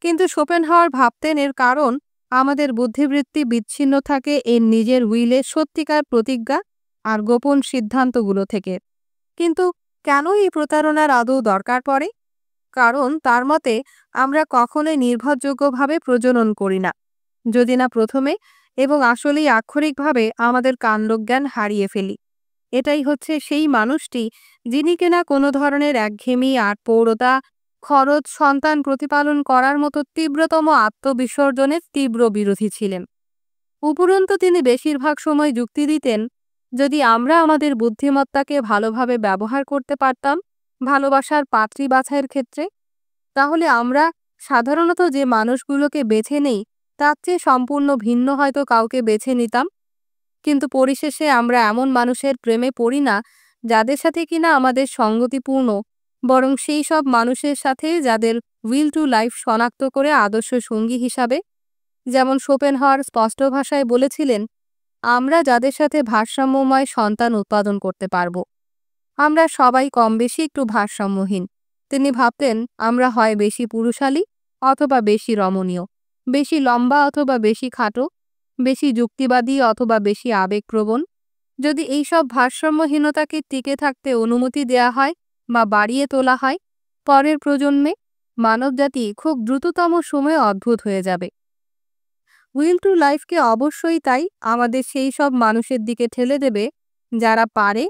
কিন্তু শোপেনহাওয়ার ভাবতেন এর কারণ আমাদের বুদ্ধিবৃত্তি বিচ্ছিন্ন থাকে এর নিজের উইলের সত্যিকার প্রতিজ্ঞা আর গোপন সিদ্ধান্তগুলো থেকে। কিন্তু কেন এই প্রতারণার আদৌ দরকার পড়ে? কারণ তার মতে আমরা কখনোই নির্ভরযোগ্যভাবে প্রজনন করি না, যদি না প্রথমে এবং আসলেই আক্ষরিকভাবে আমাদের কাণ্ডজ্ঞান হারিয়ে ফেলি। এটাই হচ্ছে সেই মানুষটি যিনি কিনা কোনো ধরনের একঘেয়েমি আর পৌরতা, খরচ, সন্তান প্রতিপালন করার মতো তীব্রতম আত্মবিসর্জনের তীব্র বিরোধী ছিলেন। উপরন্তু তিনি বেশিরভাগ সময় যুক্তি দিতেন, যদি আমরা আমাদের বুদ্ধিমত্তাকে ভালোভাবে ব্যবহার করতে পারতাম ভালোবাসার পাত্রী বাছাইয়ের ক্ষেত্রে, তাহলে আমরা সাধারণত যে মানুষগুলোকে বেছে নেই তার চেয়ে সম্পূর্ণ ভিন্ন হয়তো কাউকে বেছে নিতাম। কিন্তু পরিশেষে আমরা এমন মানুষের প্রেমে পড়ি না যাদের সাথে কিনা আমাদের সঙ্গতিপূর্ণ, বরং সেই সব মানুষের সাথে যাদের উইল টু লাইফ শনাক্ত করে আদর্শ সঙ্গী হিসাবে। যেমন শোপেনহাওয়ার স্পষ্ট ভাষায় বলেছিলেন, আমরা যাদের সাথে ভারসাম্যময় সন্তান উৎপাদন করতে পারব। আমরা সবাই কম বেশি একটু ভারসাম্যহীন। তিনি ভাবতেন আমরা হয় বেশি পুরুষালী অথবা বেশি রমণীয়, বেশি লম্বা অথবা বেশি খাটো, বেশি যুক্তিবাদী অথবা বেশি আবেগপ্রবণ। যদি এইসব ভারসাম্যহীনতাকে টিকে থাকতে অনুমতি দেয়া হয় বা বাড়িয়ে তোলা হয়, পরের প্রজন্মে মানবজাতি খুব দ্রুততম সময়ে অদ্ভুত হয়ে যাবে। উইল টু লাইফকে অবশ্যই তাই আমাদের সেই সব মানুষের দিকে ঠেলে দেবে যারা পারে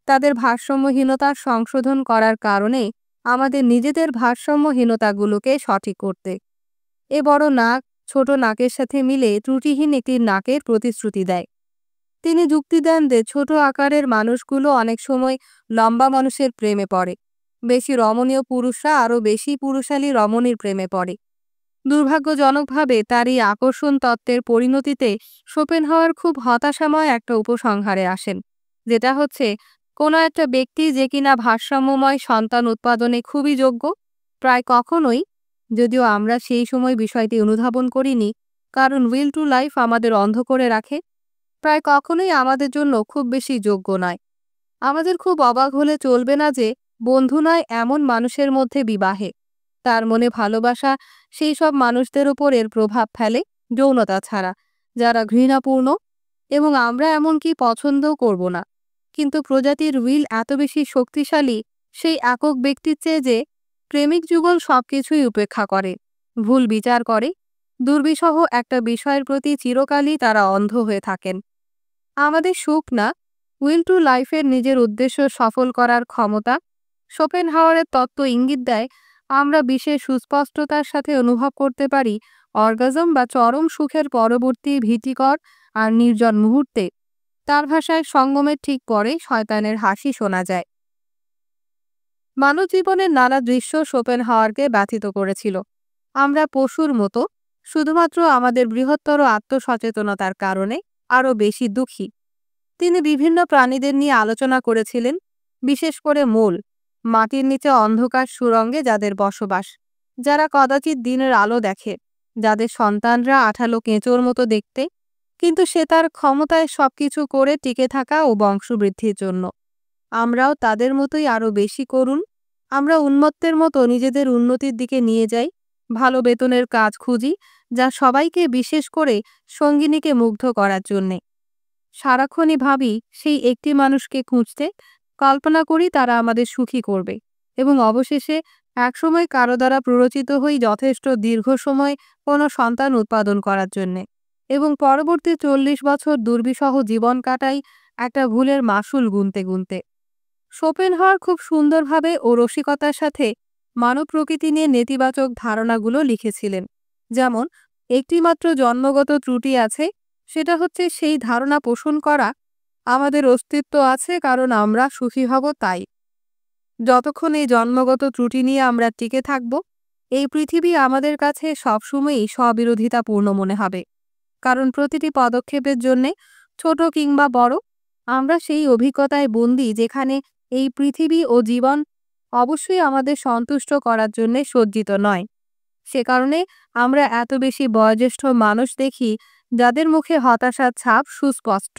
তাদের ভারসাম্যহীনতা সংশোধন করার কারণে আমাদের নিজেদের ভারসাম্যহীনতাগুলোকে সঠিক করতে। এ বড় নাক ছোট নাকের সাথে মিলে ত্রুটিহীন একটি নাকের প্রতিশ্রুতি দেয়। তিনি যুক্তি দেন যে ছোট আকারের মানুষগুলো অনেক সময় লম্বা মানুষের প্রেমে পড়ে, বেশি রমণীয় পুরুষরা আরও বেশি পুরুষালী রমণীর প্রেমে পড়ে। দুর্ভাগ্যজনকভাবে তার এই আকর্ষণ তত্ত্বের পরিণতিতে শোপেনহাওয়ার খুব হতাশাময় একটা উপসংহারে আসেন, যেটা হচ্ছে কোনো একটা ব্যক্তি যে কিনা ভারসাম্যময় সন্তান উৎপাদনে খুবই যোগ্য, প্রায় কখনোই, যদিও আমরা সেই সময় বিষয়টি অনুধাবন করিনি কারণ উইল টু লাইফ আমাদের অন্ধ করে রাখে, প্রায় কখনোই আমাদের জন্য খুব বেশি যোগ্য নয়। আমাদের খুব অবাক হলে চলবে না যে বন্ধু নয় এমন মানুষের মধ্যে বিবাহে তার মনে ভালোবাসা সেই সব মানুষদের উপর এর প্রভাব ফেলে যৌনতা ছাড়া, যারা ঘৃণাপূর্ণ, এবং আমরা এমনকি পছন্দও করব না। কিন্তু প্রজাতির উইল এত বেশি শক্তিশালী সেই একক ব্যক্তির চেয়ে যে প্রেমিক যুগল সবকিছুই উপেক্ষা করে, ভুল বিচার করে, দুর্বিষহ একটা বিষয়ের প্রতি চিরকালই তারা অন্ধ হয়ে থাকেন। আমাদের সুখ না, উইল টু লাইফের নিজের উদ্দেশ্য সফল করার ক্ষমতা। শোপেনহাওয়ারের তত্ত্ব ইঙ্গিত দেয় আমরা বিশেষ সুস্পষ্টতার সাথে অনুভব করতে পারি অর্গাজম বা চরম সুখের পরবর্তী ভীতিকর আর নির্জন মুহূর্তে তার ভাষায় সঙ্গমের ঠিক পরে শয়তানের হাসি শোনা যায়। মানব জীবনের নানা দৃশ্য শোপেনহাওয়ারকে ব্যথিত করেছিল। আমরা পশুর মতো, শুধুমাত্র আমাদের বৃহত্তর আত্মসচেতনতার কারণে আরও বেশি দুঃখী। তিনি বিভিন্ন প্রাণীদের নিয়ে আলোচনা করেছিলেন, বিশেষ করে মোল, মাটির নিচে অন্ধকার সুড়ঙ্গে যাদের বসবাস, যারা কদাচিৎ দিনের আলো দেখে, যাদের সন্তানরা আঠালো কেঁচোর মতো দেখতে, কিন্তু সে তার ক্ষমতায় সবকিছু করে টিকে থাকা ও বংশবৃদ্ধির জন্য। আমরাও তাদের মতোই আরও বেশি করুন। আমরা উন্মত্তের মতো নিজেদের উন্নতির দিকে নিয়ে যাই, ভালো বেতনের কাজ খুঁজি, যা সবাইকে, বিশেষ করে সঙ্গিনীকে মুগ্ধ করার জন্যে। সারাক্ষণই ভাবি সেই একটি মানুষকে খুঁজতে, কল্পনা করি তারা আমাদের সুখী করবে, এবং অবশেষে একসময় কারো দ্বারা প্ররোচিত হই যথেষ্ট দীর্ঘ সময় কোনো সন্তান উৎপাদন করার জন্যে, এবং পরবর্তী 40 বছর দুর্বিষহ জীবন কাটাই একটা ভুলের মাসুল গুনতে গুনতে। শোপেনহাওয়ার খুব সুন্দরভাবে ও রসিকতার সাথে মানব প্রকৃতি নিয়ে নেতিবাচক ধারণাগুলো লিখেছিলেন। যেমন, একটিমাত্র জন্মগত ত্রুটি আছে, সেটা হচ্ছে সেই ধারণা পোষণ করা আমাদের অস্তিত্ব আছে কারণ আমরা সুখী হব তাই। যতক্ষণ এই জন্মগত ত্রুটি নিয়ে আমরা টিকে থাকব, এই পৃথিবী আমাদের কাছে সবসময়ই স্ববিরোধিতাপূর্ণ মনে হবে, কারণ প্রতিটি পদক্ষেপের জন্যে, ছোট কিংবা বড়, আমরা সেই অভিজ্ঞতায় বন্দী যেখানে এই পৃথিবী ও জীবন অবশ্যই আমাদের সন্তুষ্ট করার জন্যে সজ্জিত নয়। সে কারণে আমরা এত বেশি বয়োজ্যেষ্ঠ মানুষ দেখি যাদের মুখে হতাশার ছাপ সুস্পষ্ট।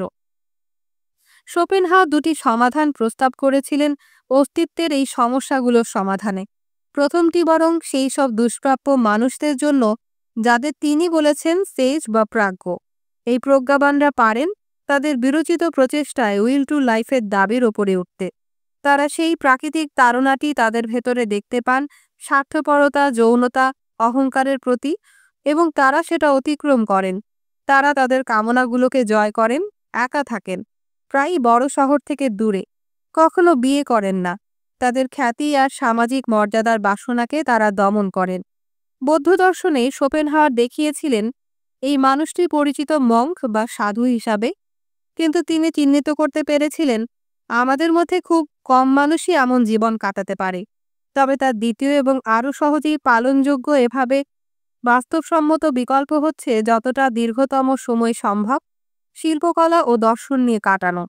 শোপেনহাওয়ার দুটি সমাধান প্রস্তাব করেছিলেন অস্তিত্বের এই সমস্যাগুলোর সমাধানে। প্রথমটি বরং সেই সব দুষ্প্রাপ্য মানুষদের জন্য যাদের তিনি বলেছেন সেজ বা প্রাজ্ঞ। এই প্রজ্ঞাবানরা পারেন তাদের বিরচিত প্রচেষ্টায় উইল টু লাইফের দাবির ওপরে উঠতে। তারা সেই প্রাকৃতিক তাড়নাটি তাদের ভেতরে দেখতে পান, স্বার্থপরতা, যৌনতা, অহংকারের প্রতি, এবং তারা সেটা অতিক্রম করেন। তারা তাদের কামনাগুলোকে জয় করেন, একা থাকেন, প্রায়ই বড় শহর থেকে দূরে, কখনো বিয়ে করেন না। তাদের খ্যাতি আর সামাজিক মর্যাদার বাসনাকে তারা দমন করেন। বৌদ্ধ দর্শনে শোপেনহাওয়ার দেখিয়েছিলেন এই মানুষটি পরিচিত মঙ্ক বা সাধু হিসাবে, কিন্তু তিনি চিহ্নিত করতে পেরেছিলেন আমাদের মধ্যে খুব কম মানুষই এমন জীবন কাটাতে পারে। তবে তার দ্বিতীয় এবং আরও সহজেই পালনযোগ্য এভাবে বাস্তবসম্মত বিকল্প হচ্ছে যতটা দীর্ঘতম সময় সম্ভব শিল্পকলা ও দর্শন নিয়ে কাটানো,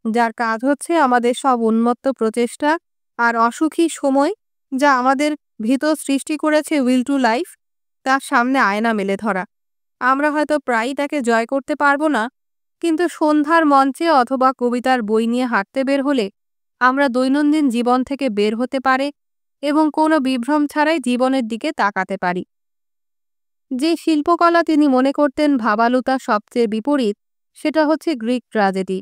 যার কাজ হচ্ছে আমাদের সব উন্মত্ত প্রচেষ্টা আর অসুখী সময় যা আমাদের ভিতর সৃষ্টি করেছে উইল টু লাইফ, তার সামনে আয়না মেলে ধরা। আমরা হয়তো প্রায়ই তাকে জয় করতে পারবো না, কিন্তু সন্ধ্যার মঞ্চে অথবা কবিতার বই নিয়ে হাঁটতে বের হলে আমরা দৈনন্দিন জীবন থেকে বের হতে পারে এবং কোনো বিভ্রম ছাড়াই জীবনের দিকে তাকাতে পারি। যে শিল্পকলা তিনি মনে করতেন ভাবালুতা সবচেয়ে বিপরীত, সেটা হচ্ছে গ্রিক ট্র্যাজেডি,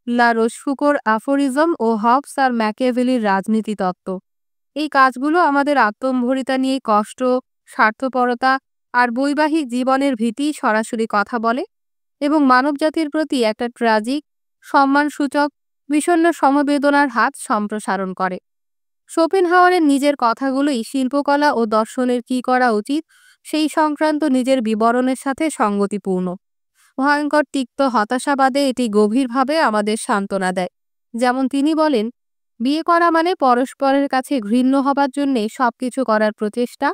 লা রোশফুকোর অ্যাফোরিজম ও হবস আর ম্যাকিয়াভেলির রাজনীতি তত্ত্ব। এই কাজগুলো আমাদের আত্মম্ভরিতা নিয়ে কষ্ট, স্বার্থপরতা আর বৈবাহিক জীবনের ভীতি সরাসরি কথা বলে এবং মানবজাতির প্রতি একটা ট্র্যাজিক, সম্মানসূচক, বিষণ্ণ সমবেদনার হাত সম্প্রসারণ করে। শোপেনহাওয়ারের নিজের কথাগুলোই শিল্পকলা ও দর্শনের কী করা উচিত সেই সংক্রান্ত নিজের বিবরণের সাথে সঙ্গতিপূর্ণ। ভয়ঙ্কর তিক্ত হতাশাবাদে এটি গভীরভাবে আমাদের সান্ত্বনা দেয়। যেমন তিনি বলেন, বিয়ে করা মানে পরস্পরের কাছে ঘৃণ্য হবার জন্যে সবকিছু করার প্রচেষ্টা,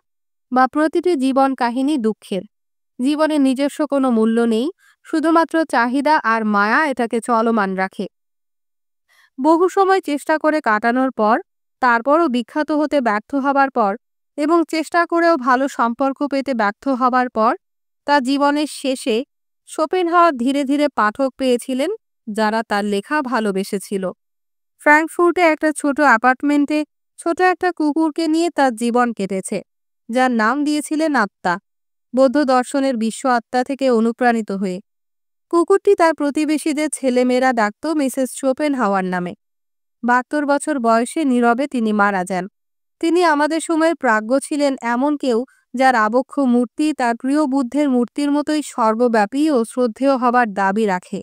বা প্রতিটি জীবন কাহিনী দুঃখের। জীবনের নিজস্ব কোনো মূল্য নেই, শুধুমাত্র চাহিদা আর মায়া এটাকে চলমান রাখে। বহু সময় চেষ্টা করে কাটানোর পর, তারপরও বিখ্যাত হতে ব্যর্থ হবার পর, এবং চেষ্টা করেও ভালো সম্পর্ক পেতে ব্যর্থ হবার পর, তার জীবনের শেষে শোপেনহাওয়ার ধীরে ধীরে পাঠক পেয়েছিলেন যারা তার লেখা ভালোবেসেছিল। ফ্র্যাঙ্কফুর্টে একটা ছোট অ্যাপার্টমেন্টে ছোট একটা কুকুরকে নিয়ে তার জীবন কেটেছে। যার নাম দিয়েছিলেন আত্মা, বৌদ্ধ দর্শনের বিশ্ব আত্মা থেকে অনুপ্রাণিত হয়ে। কুকুরটি তার প্রতিবেশীদের ছেলেমেয়েরা ডাকত মিসেস শোপেনহাওয়ার নামে। ৭২ বছর বয়সে নীরবে তিনি মারা যান। তিনি আমাদের সময়ের প্রাজ্ঞ ছিলেন এমন কেউ যার আবক্ষ মূর্তি তার প্রিয় বুদ্ধের মূর্তির মতোই সর্বব্যাপী ও শ্রদ্ধেয় হবার দাবি রাখে।